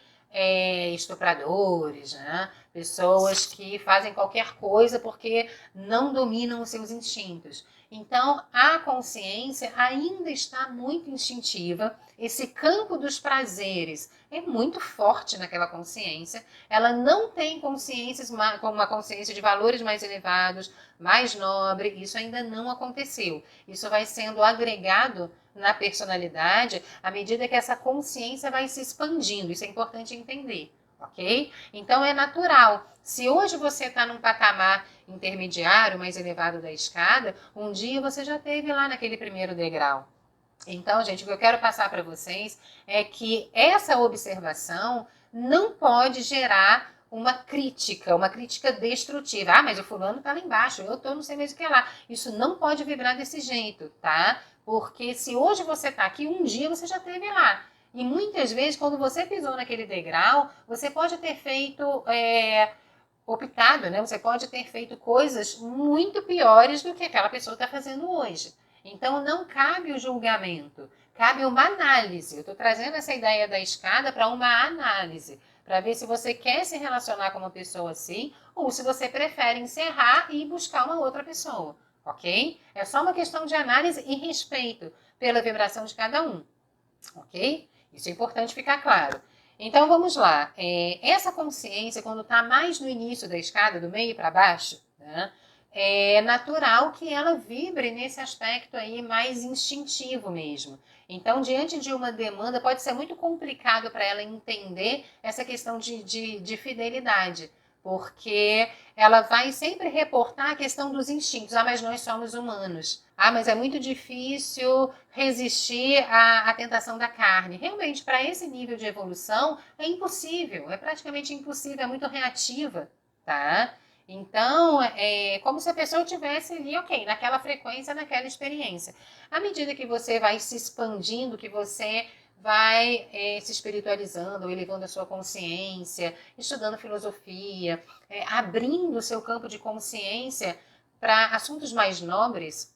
estupradores, né? Pessoas que fazem qualquer coisa porque não dominam os seus instintos. Então, a consciência ainda está muito instintiva. Esse campo dos prazeres é muito forte naquela consciência. Ela não tem consciências com uma consciência de valores mais elevados, mais nobre. Isso ainda não aconteceu. Isso vai sendo agregado na personalidade à medida que essa consciência vai se expandindo. Isso é importante entender, ok? Então é natural. Se hoje você está num patamar intermediário, mais elevado da escada, um dia você já esteve lá naquele primeiro degrau. Então, gente, o que eu quero passar para vocês é que essa observação não pode gerar uma crítica destrutiva. Ah, mas o fulano está lá embaixo, eu estou não sei mais o que lá. Isso não pode vibrar desse jeito, tá? Porque se hoje você está aqui, um dia você já esteve lá. E muitas vezes, quando você pisou naquele degrau, você pode ter feito, optado, né? Você pode ter feito coisas muito piores do que aquela pessoa está fazendo hoje. Então, não cabe o julgamento, cabe uma análise. Eu estou trazendo essa ideia da escada para uma análise, para ver se você quer se relacionar com uma pessoa assim, ou se você prefere encerrar e buscar uma outra pessoa, ok? É só uma questão de análise e respeito pela vibração de cada um. ok? Isso é importante ficar claro. Então, vamos lá. Essa consciência, quando está mais no início da escada, do meio para baixo, né, é natural que ela vibre nesse aspecto aí mais instintivo mesmo. Então, diante de uma demanda, pode ser muito complicado para ela entender essa questão de fidelidade, porque ela vai sempre reportar a questão dos instintos. Ah, mas nós somos humanos. Ah, mas é muito difícil resistir à tentação da carne. Realmente, para esse nível de evolução, é impossível, é praticamente impossível, é muito reativa, tá? Então, é como se a pessoa tivesse ali, ok, naquela frequência, naquela experiência. À medida que você vai se expandindo, que você vai se espiritualizando, elevando a sua consciência, estudando filosofia, abrindo o seu campo de consciência para assuntos mais nobres,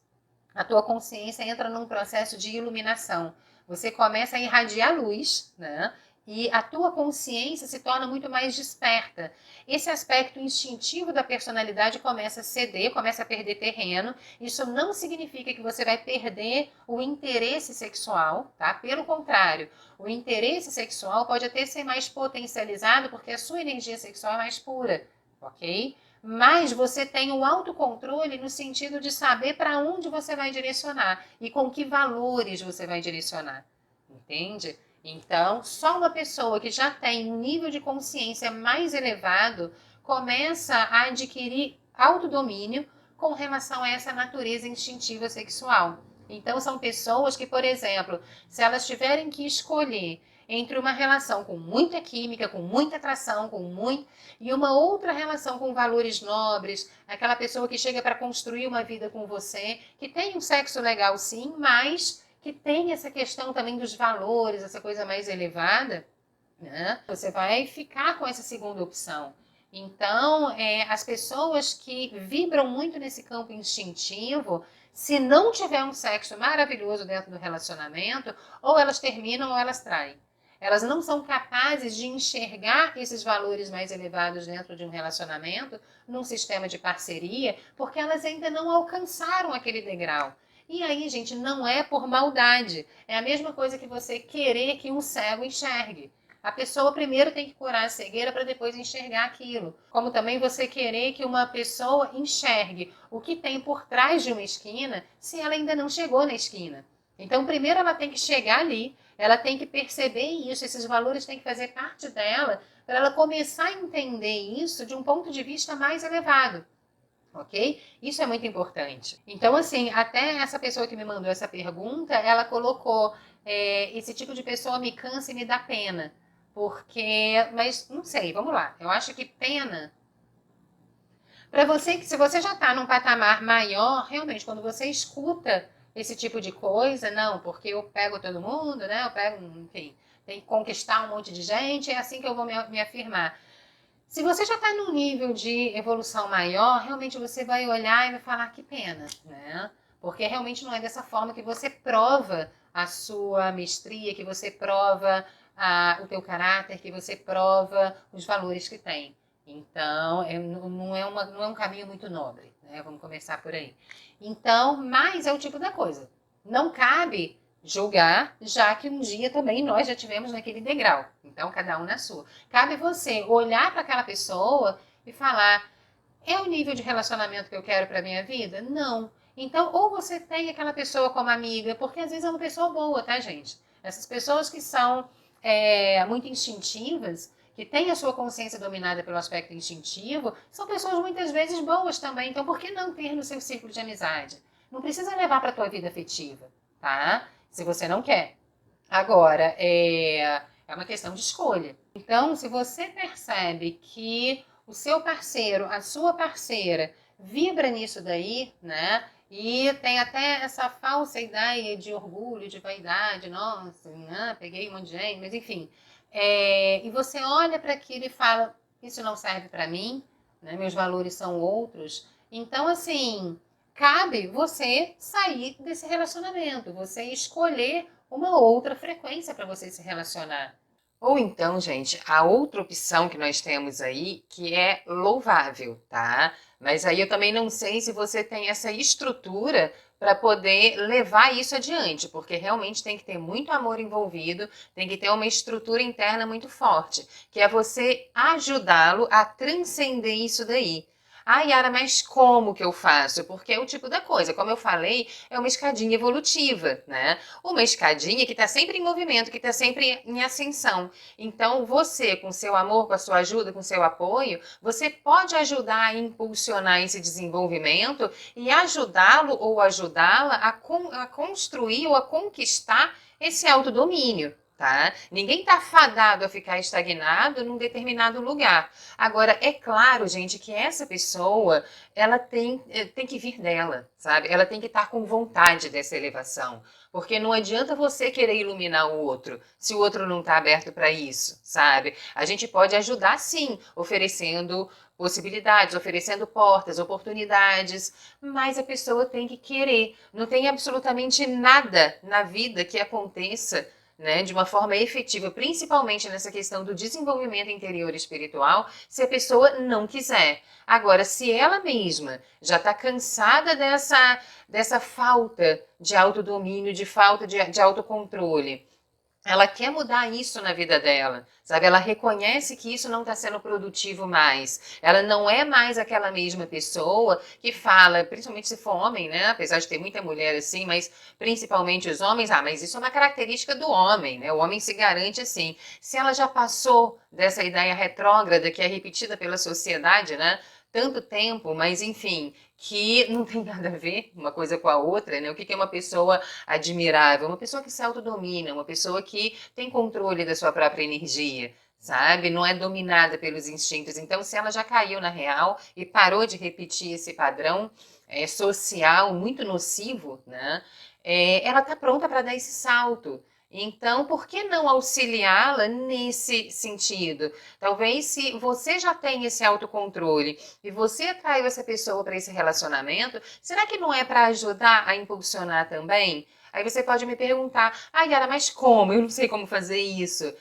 a tua consciência entra num processo de iluminação. Você começa a irradiar luz, né? E a tua consciência se torna muito mais desperta. Esse aspecto instintivo da personalidade começa a ceder, começa a perder terreno. Isso não significa que você vai perder o interesse sexual, tá? Pelo contrário, o interesse sexual pode até ser mais potencializado porque a sua energia sexual é mais pura, ok? Mas você tem o autocontrole no sentido de saber para onde você vai direcionar e com que valores você vai direcionar, entende? Então, só uma pessoa que já tem um nível de consciência mais elevado começa a adquirir autodomínio com relação a essa natureza instintiva sexual. Então, são pessoas que, por exemplo, se elas tiverem que escolher entre uma relação com muita química, com muita atração, e uma outra relação com valores nobres, aquela pessoa que chega para construir uma vida com você, que tem um sexo legal sim, mas que tem essa questão também dos valores, essa coisa mais elevada, né? Você vai ficar com essa segunda opção. Então, as pessoas que vibram muito nesse campo instintivo, se não tiver um sexo maravilhoso dentro do relacionamento, ou elas terminam ou elas traem. Elas não são capazes de enxergar esses valores mais elevados dentro de um relacionamento, num sistema de parceria, porque elas ainda não alcançaram aquele degrau. E aí, gente, não é por maldade. É a mesma coisa que você querer que um cego enxergue. A pessoa primeiro tem que curar a cegueira para depois enxergar aquilo. Como também você querer que uma pessoa enxergue o que tem por trás de uma esquina se ela ainda não chegou na esquina. Então, primeiro ela tem que chegar ali, ela tem que perceber isso, esses valores têm que fazer parte dela, para ela começar a entender isso de um ponto de vista mais elevado. Ok? Isso é muito importante. Então, assim, até essa pessoa que me mandou essa pergunta, ela colocou, esse tipo de pessoa me cansa e me dá pena. Porque, mas não sei, vamos lá. Eu acho que pena, para você, que se você já está num patamar maior, realmente, quando você escuta esse tipo de coisa, não, porque eu pego todo mundo, né? Eu pego, enfim, tem que conquistar um monte de gente, é assim que eu vou me afirmar. Se você já está num nível de evolução maior, realmente você vai olhar e vai falar que pena, né? Porque realmente não é dessa forma que você prova a sua mestria, que você prova o teu caráter, que você prova os valores que tem. Então, não é um caminho muito nobre, né? Vamos começar por aí. Então, mas é o tipo da coisa. Não cabe julgar, já que um dia também nós já tivemos naquele degrau. Então, cada um na sua. Cabe você olhar para aquela pessoa e falar: é o nível de relacionamento que eu quero para minha vida? Não. Então, ou você tem aquela pessoa como amiga, porque às vezes é uma pessoa boa, tá, gente? Essas pessoas que são muito instintivas, que têm a sua consciência dominada pelo aspecto instintivo, são pessoas muitas vezes boas também. Então, por que não ter no seu círculo de amizade? Não precisa levar para a tua vida afetiva, tá? Se você não quer. Agora, é uma questão de escolha. Então, se você percebe que o seu parceiro, a sua parceira, vibra nisso daí, né? E tem até essa falsa ideia de orgulho, de vaidade, nossa, né? Peguei um monte de gente, mas enfim. E você olha para aquilo e fala: isso não serve para mim, né? Meus valores são outros. Então, assim, cabe você sair desse relacionamento, você escolher uma outra frequência para você se relacionar. Ou então, gente, a outra opção que nós temos aí, que é louvável, tá? Mas aí eu também não sei se você tem essa estrutura para poder levar isso adiante, porque realmente tem que ter muito amor envolvido, tem que ter uma estrutura interna muito forte, que é você ajudá-lo a transcender isso daí. Ah, Yara, mas como que eu faço? Porque é o tipo da coisa, como eu falei, é uma escadinha evolutiva, né? Uma escadinha que está sempre em movimento, que está sempre em ascensão. Então, você, com seu amor, com a sua ajuda, com seu apoio, você pode ajudar a impulsionar esse desenvolvimento e ajudá-lo ou ajudá-la a construir ou a conquistar esse autodomínio. Tá? Ninguém está fadado a ficar estagnado num determinado lugar. Agora, é claro, gente, que essa pessoa, ela tem que vir dela, sabe? Ela tem que estar com vontade dessa elevação. Porque não adianta você querer iluminar o outro, se o outro não está aberto para isso, sabe? A gente pode ajudar, sim, oferecendo possibilidades, oferecendo portas, oportunidades, mas a pessoa tem que querer. Não tem absolutamente nada na vida que aconteça, né, de uma forma efetiva, principalmente nessa questão do desenvolvimento interior espiritual, se a pessoa não quiser. Agora, se ela mesma já está cansada dessa falta de autodomínio, de falta de autocontrole, ela quer mudar isso na vida dela, sabe? Ela reconhece que isso não está sendo produtivo mais. Ela não é mais aquela mesma pessoa que fala, principalmente se for homem, né? Apesar de ter muita mulher assim, mas principalmente os homens, mas isso é uma característica do homem, né? O homem se garante assim. Se ela já passou dessa ideia retrógrada que é repetida pela sociedade, né? Tanto tempo, mas enfim, que não tem nada a ver uma coisa com a outra, né? O que é uma pessoa admirável? Uma pessoa que se autodomina, uma pessoa que tem controle da sua própria energia, sabe? Não é dominada pelos instintos. Então, se ela já caiu na real e parou de repetir esse padrão social muito nocivo, né? Ela está pronta para dar esse salto. Então, por que não auxiliá-la nesse sentido? Talvez se você já tem esse autocontrole e você atraiu essa pessoa para esse relacionamento, será que não é para ajudar a impulsionar também? Aí você pode me perguntar, Yara, mas como? Eu não sei como fazer isso.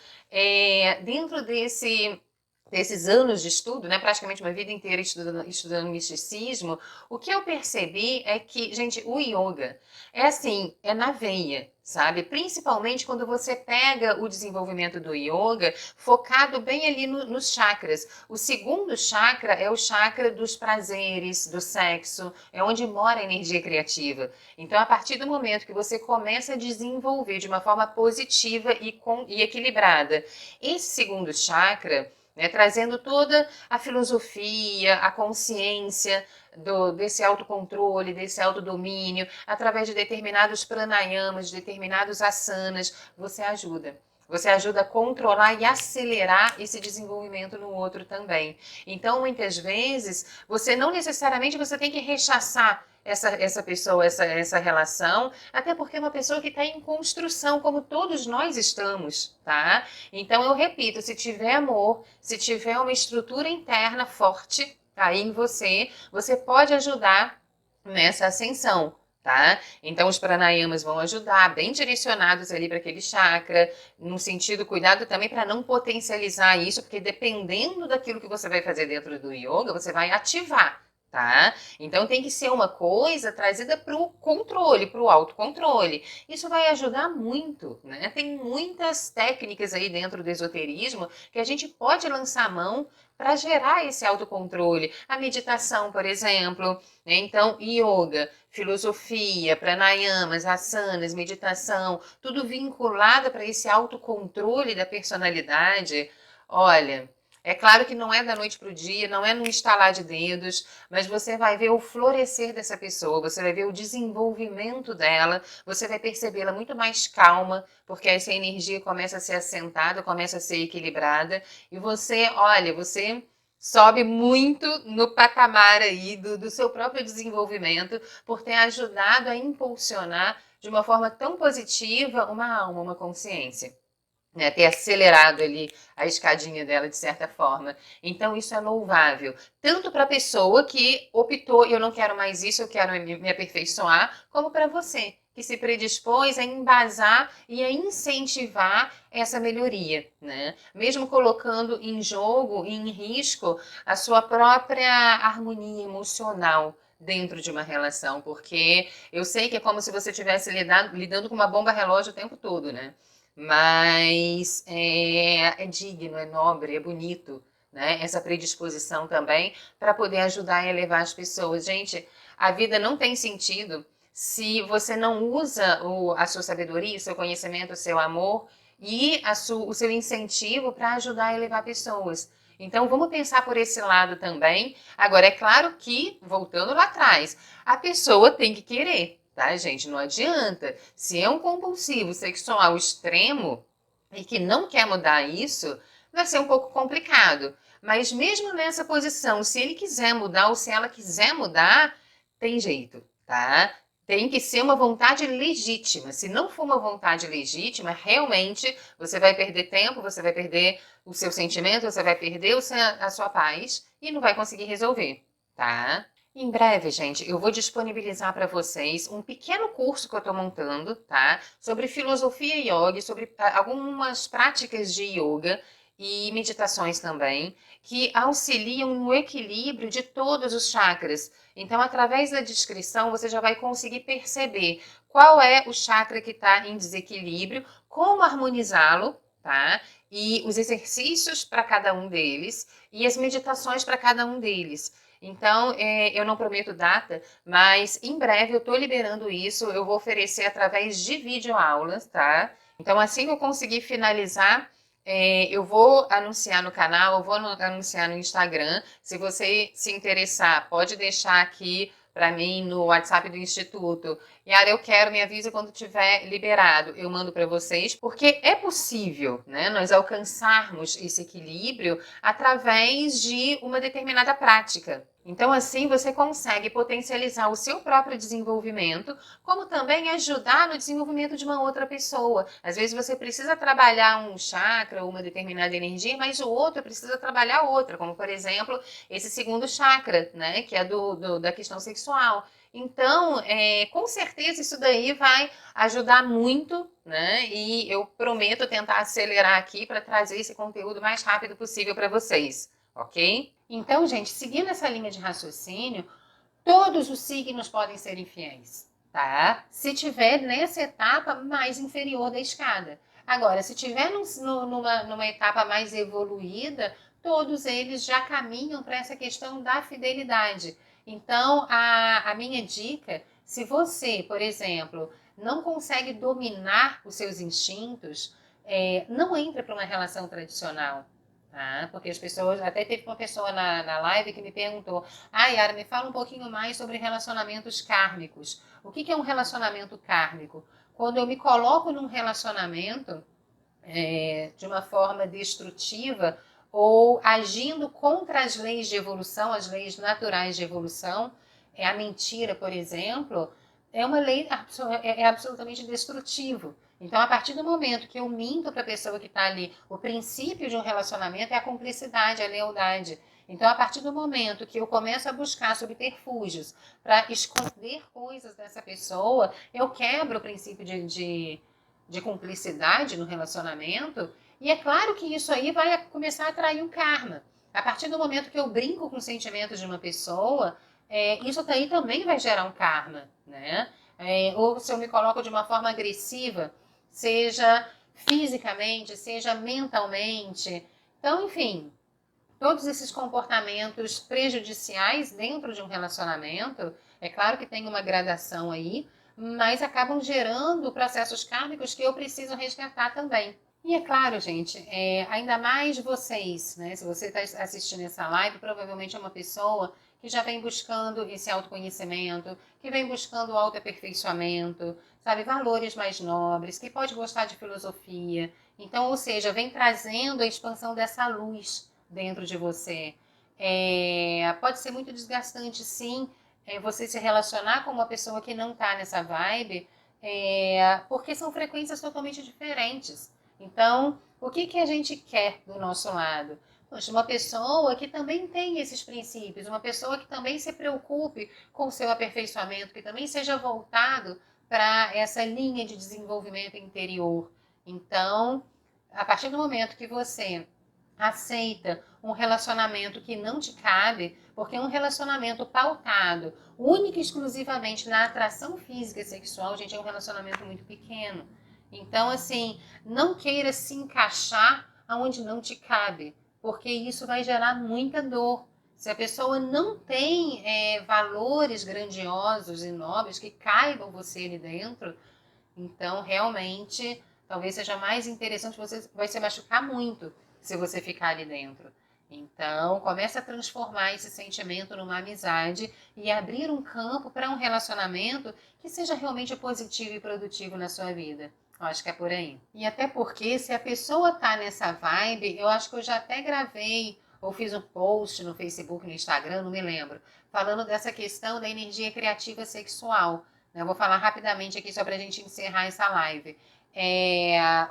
Dentro desses anos de estudo, né, praticamente uma vida inteira estudando misticismo, o que eu percebi é que, gente, o yoga é assim, é na veia, sabe? Principalmente quando você pega o desenvolvimento do yoga focado bem ali nos chakras. O segundo chakra é o chakra dos prazeres, do sexo, é onde mora a energia criativa. Então, a partir do momento que você começa a desenvolver de uma forma positiva e equilibrada esse segundo chakra, né, trazendo toda a filosofia, a consciência desse autocontrole, desse autodomínio, através de determinados pranayamas, de determinados asanas, você ajuda. Você ajuda a controlar e acelerar esse desenvolvimento no outro também. Então, muitas vezes, você não necessariamente você tem que rechaçar essa pessoa, essa relação, até porque é uma pessoa que está em construção, como todos nós estamos, tá? Então, eu repito, se tiver amor, se tiver uma estrutura interna forte aí em você, você pode ajudar nessa ascensão, tá? Então, os pranayamas vão ajudar, bem direcionados ali para aquele chakra, no sentido, cuidado também para não potencializar isso, porque dependendo daquilo que você vai fazer dentro do yoga, você vai ativar. Tá? Então tem que ser uma coisa trazida para o controle, para o autocontrole. Isso vai ajudar muito, né? Tem muitas técnicas aí dentro do esoterismo que a gente pode lançar a mão para gerar esse autocontrole. A meditação, por exemplo, né? Então, yoga, filosofia, pranayamas, asanas, meditação, tudo vinculado para esse autocontrole da personalidade. Olha, é claro que não é da noite para o dia, não é num estalar de dedos, mas você vai ver o florescer dessa pessoa, você vai ver o desenvolvimento dela, você vai percebê-la muito mais calma, porque essa energia começa a ser assentada, começa a ser equilibrada, e você, olha, você sobe muito no patamar aí do seu próprio desenvolvimento, por ter ajudado a impulsionar de uma forma tão positiva uma alma, uma consciência. Né, ter acelerado ali a escadinha dela de certa forma. Então isso é louvável, tanto para a pessoa que optou, eu não quero mais isso, eu quero me aperfeiçoar, como para você, que se predispôs a embasar e a incentivar essa melhoria, né? Mesmo colocando em jogo e em risco a sua própria harmonia emocional dentro de uma relação, porque eu sei que é como se você estivesse lidando com uma bomba relógio o tempo todo, né? Mas é digno, é nobre, é bonito, né? Essa predisposição também para poder ajudar e elevar as pessoas. Gente, a vida não tem sentido se você não usa a sua sabedoria, o seu conhecimento, o seu amor e o seu incentivo para ajudar a elevar pessoas. Então, vamos pensar por esse lado também. Agora, é claro que, voltando lá atrás, a pessoa tem que querer, tá, gente? Não adianta. Se é um compulsivo sexual extremo e que não quer mudar isso, vai ser um pouco complicado. Mas mesmo nessa posição, se ele quiser mudar ou se ela quiser mudar, tem jeito, tá? Tem que ser uma vontade legítima. Se não for uma vontade legítima, realmente você vai perder tempo, você vai perder o seu sentimento, você vai perder a sua paz e não vai conseguir resolver, tá? Em breve, gente, eu vou disponibilizar para vocês um pequeno curso que eu estou montando, tá? Sobre filosofia yoga, sobre algumas práticas de yoga e meditações também, que auxiliam no equilíbrio de todos os chakras. Então, através da descrição, você já vai conseguir perceber qual é o chakra que está em desequilíbrio, como harmonizá-lo, tá? E os exercícios para cada um deles e as meditações para cada um deles. Então, eu não prometo data, mas em breve eu estou liberando isso, eu vou oferecer através de videoaulas, tá? Então, assim que eu conseguir finalizar, eu vou anunciar no canal, eu vou anunciar no Instagram. Se você se interessar, pode deixar aqui para mim no WhatsApp do Instituto. Yara, eu quero, me avisa quando tiver liberado. Eu mando para vocês, porque é possível, né, nós alcançarmos esse equilíbrio através de uma determinada prática. Então, assim, você consegue potencializar o seu próprio desenvolvimento, como também ajudar no desenvolvimento de uma outra pessoa. Às vezes você precisa trabalhar um chakra ou uma determinada energia, mas o outro precisa trabalhar outra, como, por exemplo, esse segundo chakra, né, que é da questão sexual. Então, com certeza isso daí vai ajudar muito, né? E eu prometo tentar acelerar aqui para trazer esse conteúdo o mais rápido possível para vocês, ok? Então, gente, seguindo essa linha de raciocínio, todos os signos podem ser infiéis, tá? Se tiver nessa etapa mais inferior da escada. Agora, se tiver numa etapa mais evoluída, todos eles já caminham para essa questão da fidelidade. Então, a minha dica, se você, por exemplo, não consegue dominar os seus instintos, não entre para uma relação tradicional. Tá? Porque as pessoas, até teve uma pessoa na live que me perguntou: Yara, me fala um pouquinho mais sobre relacionamentos kármicos. O que é um relacionamento kármico? Quando eu me coloco num relacionamento de uma forma destrutiva ou agindo contra as leis de evolução, as leis naturais de evolução, a mentira, por exemplo, é uma lei absolutamente destrutivo. Então, a partir do momento que eu minto para a pessoa que está ali, o princípio de um relacionamento é a cumplicidade, a lealdade. Então, a partir do momento que eu começo a buscar subterfúgios para esconder coisas dessa pessoa, eu quebro o princípio de cumplicidade no relacionamento. E é claro que isso aí vai começar a atrair um karma. A partir do momento que eu brinco com os sentimentos de uma pessoa, isso daí também vai gerar um karma, né? Ou se eu me coloco de uma forma agressiva, seja fisicamente, seja mentalmente. Então, enfim, todos esses comportamentos prejudiciais dentro de um relacionamento, é claro que tem uma gradação aí, mas acabam gerando processos kármicos que eu preciso resgatar também. E é claro, gente, ainda mais vocês, né? Se você está assistindo essa live, provavelmente é uma pessoa que já vem buscando esse autoconhecimento, que vem buscando o autoaperfeiçoamento, sabe, valores mais nobres, que pode gostar de filosofia. Então, ou seja, vem trazendo a expansão dessa luz dentro de você. Pode ser muito desgastante, sim, você se relacionar com uma pessoa que não está nessa vibe, porque são frequências totalmente diferentes. Então, o que a gente quer do nosso lado? Poxa, uma pessoa que também tem esses princípios, uma pessoa que também se preocupe com o seu aperfeiçoamento, que também seja voltado para essa linha de desenvolvimento interior. Então, a partir do momento que você aceita um relacionamento que não te cabe, porque um relacionamento pautado única e exclusivamente na atração física e sexual, gente, é um relacionamento muito pequeno. Então, assim, não queira se encaixar aonde não te cabe, porque isso vai gerar muita dor. Se a pessoa não tem valores grandiosos e nobres que caibam você ali dentro, então realmente talvez seja mais interessante, você vai se machucar muito se você ficar ali dentro. Então, comece a transformar esse sentimento numa amizade e abrir um campo para um relacionamento que seja realmente positivo e produtivo na sua vida. Eu acho que é por aí. E até porque, se a pessoa tá nessa vibe, eu acho que eu já até gravei ou fiz um post no Facebook, no Instagram, não me lembro, falando dessa questão da energia criativa sexual. Eu vou falar rapidamente aqui só para a gente encerrar essa live.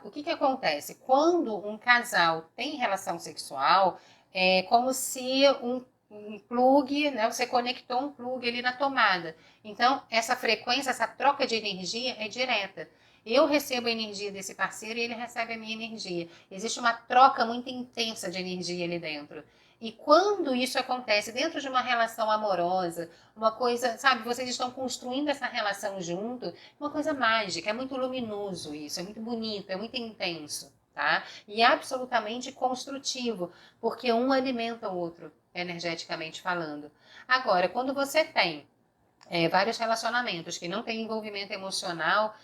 O que acontece? Quando um casal tem relação sexual, é como se um plug, né, você conectou um plug ali na tomada. Então, essa frequência, essa troca de energia é direta. Eu recebo a energia desse parceiro e ele recebe a minha energia. Existe uma troca muito intensa de energia ali dentro. E quando isso acontece dentro de uma relação amorosa, uma coisa, sabe, vocês estão construindo essa relação junto, uma coisa mágica, é muito luminoso isso, é muito bonito, é muito intenso, tá? E absolutamente construtivo, porque um alimenta o outro, energeticamente falando. Agora, quando você tem vários relacionamentos que não têm envolvimento emocional,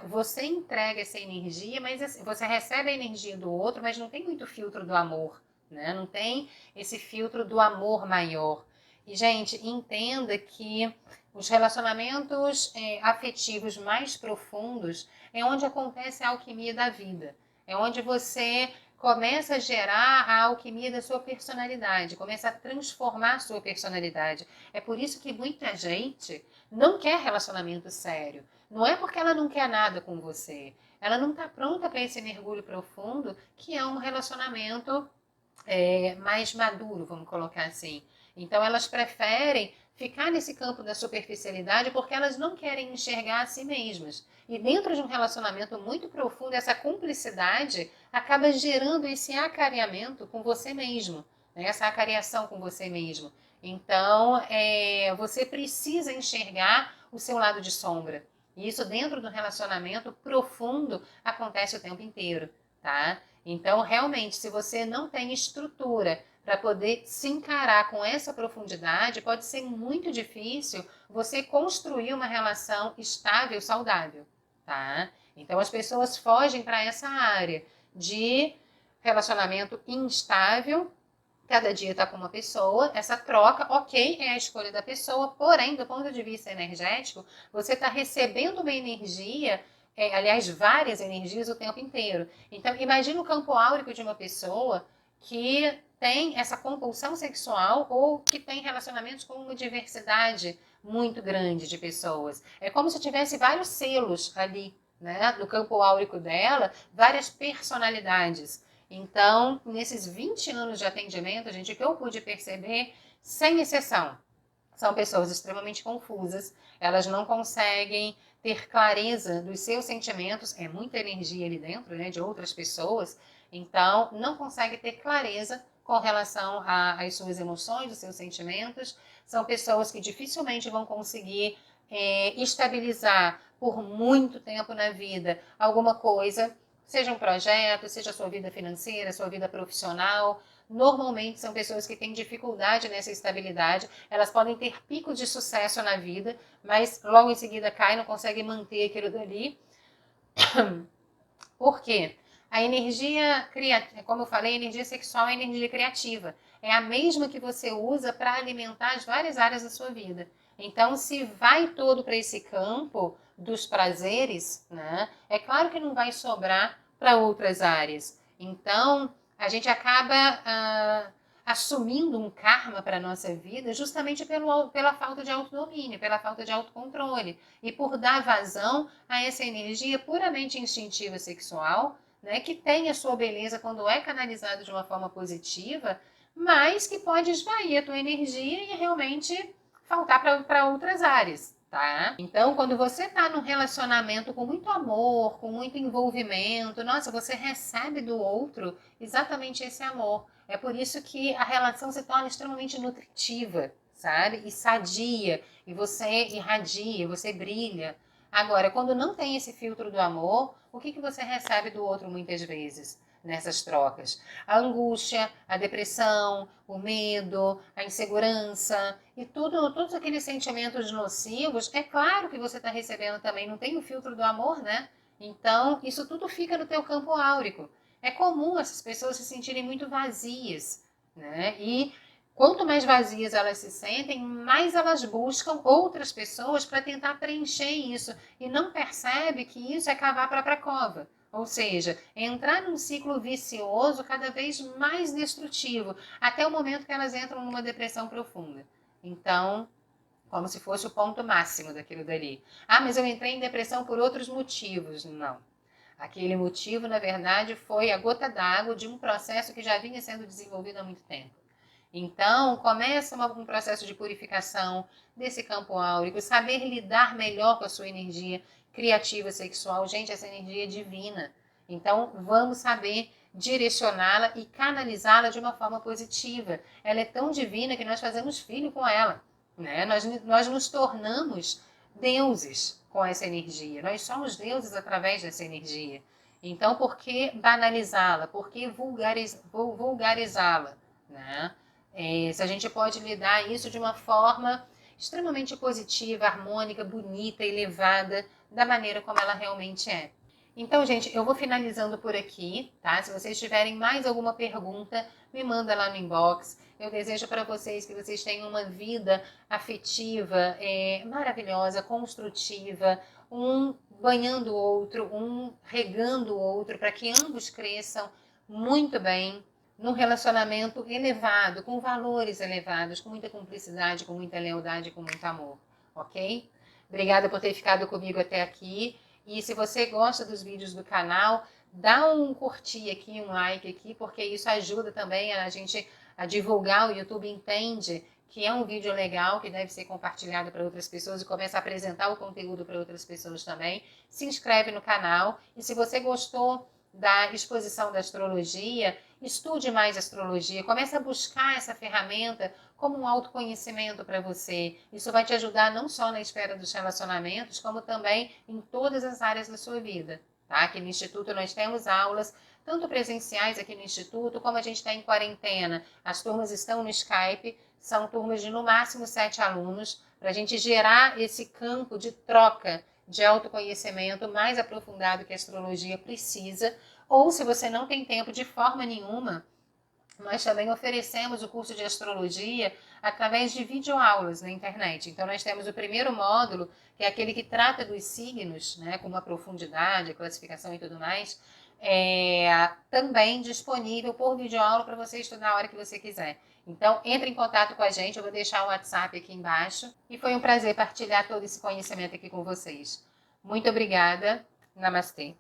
você entrega essa energia, mas assim, você recebe a energia do outro, mas não tem muito filtro do amor, né? Não tem esse filtro do amor maior. E, gente, entenda que os relacionamentos afetivos mais profundos é onde acontece a alquimia da vida. É onde você começa a gerar a alquimia da sua personalidade, começa a transformar a sua personalidade. É por isso que muita gente não quer relacionamento sério. Não é porque ela não quer nada com você. Ela não está pronta para esse mergulho profundo, que é um relacionamento mais maduro, vamos colocar assim. Então elas preferem ficar nesse campo da superficialidade porque elas não querem enxergar a si mesmas. E dentro de um relacionamento muito profundo, essa cumplicidade acaba gerando esse acareamento com você mesmo, né? Essa acareação com você mesmo. Então, você precisa enxergar o seu lado de sombra. E isso dentro do relacionamento profundo acontece o tempo inteiro, tá? Então, realmente, se você não tem estrutura para poder se encarar com essa profundidade, pode ser muito difícil você construir uma relação estável, saudável, tá? Então, as pessoas fogem para essa área de relacionamento instável. Cada dia está com uma pessoa, essa troca, ok, é a escolha da pessoa, porém, do ponto de vista energético, você está recebendo uma energia, aliás, várias energias o tempo inteiro. Então, imagina o campo áurico de uma pessoa que tem essa compulsão sexual ou que tem relacionamentos com uma diversidade muito grande de pessoas. É como se tivesse vários selos ali, né, no campo áurico dela, várias personalidades. Então, nesses 20 anos de atendimento, gente, o que eu pude perceber, sem exceção, são pessoas extremamente confusas, elas não conseguem ter clareza dos seus sentimentos, é muita energia ali dentro, né, de outras pessoas, então não consegue ter clareza com relação às suas emoções, os seus sentimentos. São pessoas que dificilmente vão conseguir estabilizar por muito tempo na vida alguma coisa, seja um projeto, seja a sua vida financeira, a sua vida profissional. Normalmente são pessoas que têm dificuldade nessa estabilidade. Elas podem ter picos de sucesso na vida, mas logo em seguida caem, não conseguem manter aquilo dali. Por quê? A energia criativa, como eu falei, a energia sexual é a energia criativa. É a mesma que você usa para alimentar as várias áreas da sua vida. Então, se vai todo para esse campo dos prazeres, né, é claro que não vai sobrar para outras áreas. Então, a gente acaba assumindo um karma para a nossa vida justamente pela falta de autodomínio, pela falta de autocontrole. E por dar vazão a essa energia puramente instintiva sexual, né, que tem a sua beleza quando é canalizado de uma forma positiva, mas que pode esvair a tua energia e realmente faltar para outras áreas, tá? Então, quando você tá num relacionamento com muito amor, com muito envolvimento, nossa, você recebe do outro exatamente esse amor. É por isso que a relação se torna extremamente nutritiva, sabe? E sadia, e você irradia, você brilha. Agora, quando não tem esse filtro do amor, o que você recebe do outro muitas vezes nessas trocas? A angústia, a depressão, o medo, a insegurança e todos aqueles sentimentos nocivos, é claro que você está recebendo também, não tem o filtro do amor, né? Então, isso tudo fica no teu campo áurico. É comum essas pessoas se sentirem muito vazias, né? E quanto mais vazias elas se sentem, mais elas buscam outras pessoas para tentar preencher isso e não percebe que isso é cavar a própria cova. Ou seja, entrar num ciclo vicioso cada vez mais destrutivo, até o momento que elas entram numa depressão profunda. Então, como se fosse o ponto máximo daquilo dali. Ah, mas eu entrei em depressão por outros motivos. Não. Aquele motivo, na verdade, foi a gota d'água de um processo que já vinha sendo desenvolvido há muito tempo. Então, começa um processo de purificação desse campo áurico, saber lidar melhor com a sua energia criativa sexual. Gente, essa energia é divina. Então, vamos saber direcioná-la e canalizá-la de uma forma positiva. Ela é tão divina que nós fazemos filho com ela, né? Nós nos tornamos deuses com essa energia. Nós somos deuses através dessa energia. Então, por que banalizá-la? Por que vulgarizá-la, né? Se a gente pode lidar isso de uma forma extremamente positiva, harmônica, bonita, elevada, da maneira como ela realmente é. Então, gente, eu vou finalizando por aqui, tá? Se vocês tiverem mais alguma pergunta, me manda lá no inbox. Eu desejo para vocês que vocês tenham uma vida afetiva, maravilhosa, construtiva, um banhando o outro, um regando o outro, para que ambos cresçam muito bem, num relacionamento elevado, com valores elevados, com muita cumplicidade, com muita lealdade, com muito amor, ok? Obrigada por ter ficado comigo até aqui. E se você gosta dos vídeos do canal, dá um curtir aqui, um like aqui, porque isso ajuda também a gente a divulgar. O YouTube entende que é um vídeo legal, que deve ser compartilhado para outras pessoas e começa a apresentar o conteúdo para outras pessoas também. Se inscreve no canal e se você gostou da exposição da astrologia, estude mais astrologia, comece a buscar essa ferramenta como um autoconhecimento para você. Isso vai te ajudar não só na esfera dos relacionamentos, como também em todas as áreas da sua vida. Tá? Aqui no Instituto nós temos aulas, tanto presenciais aqui no Instituto, como a gente está em quarentena. As turmas estão no Skype, são turmas de no máximo 7 alunos, para a gente gerar esse campo de troca de autoconhecimento mais aprofundado que a astrologia precisa. Ou se você não tem tempo de forma nenhuma, nós também oferecemos o curso de astrologia através de videoaulas na internet. Então, nós temos o primeiro módulo, que é aquele que trata dos signos, né, com uma profundidade, a classificação e tudo mais, também disponível por videoaula para você estudar a hora que você quiser. Então, entre em contato com a gente, eu vou deixar o WhatsApp aqui embaixo. E foi um prazer partilhar todo esse conhecimento aqui com vocês. Muito obrigada. Namastê.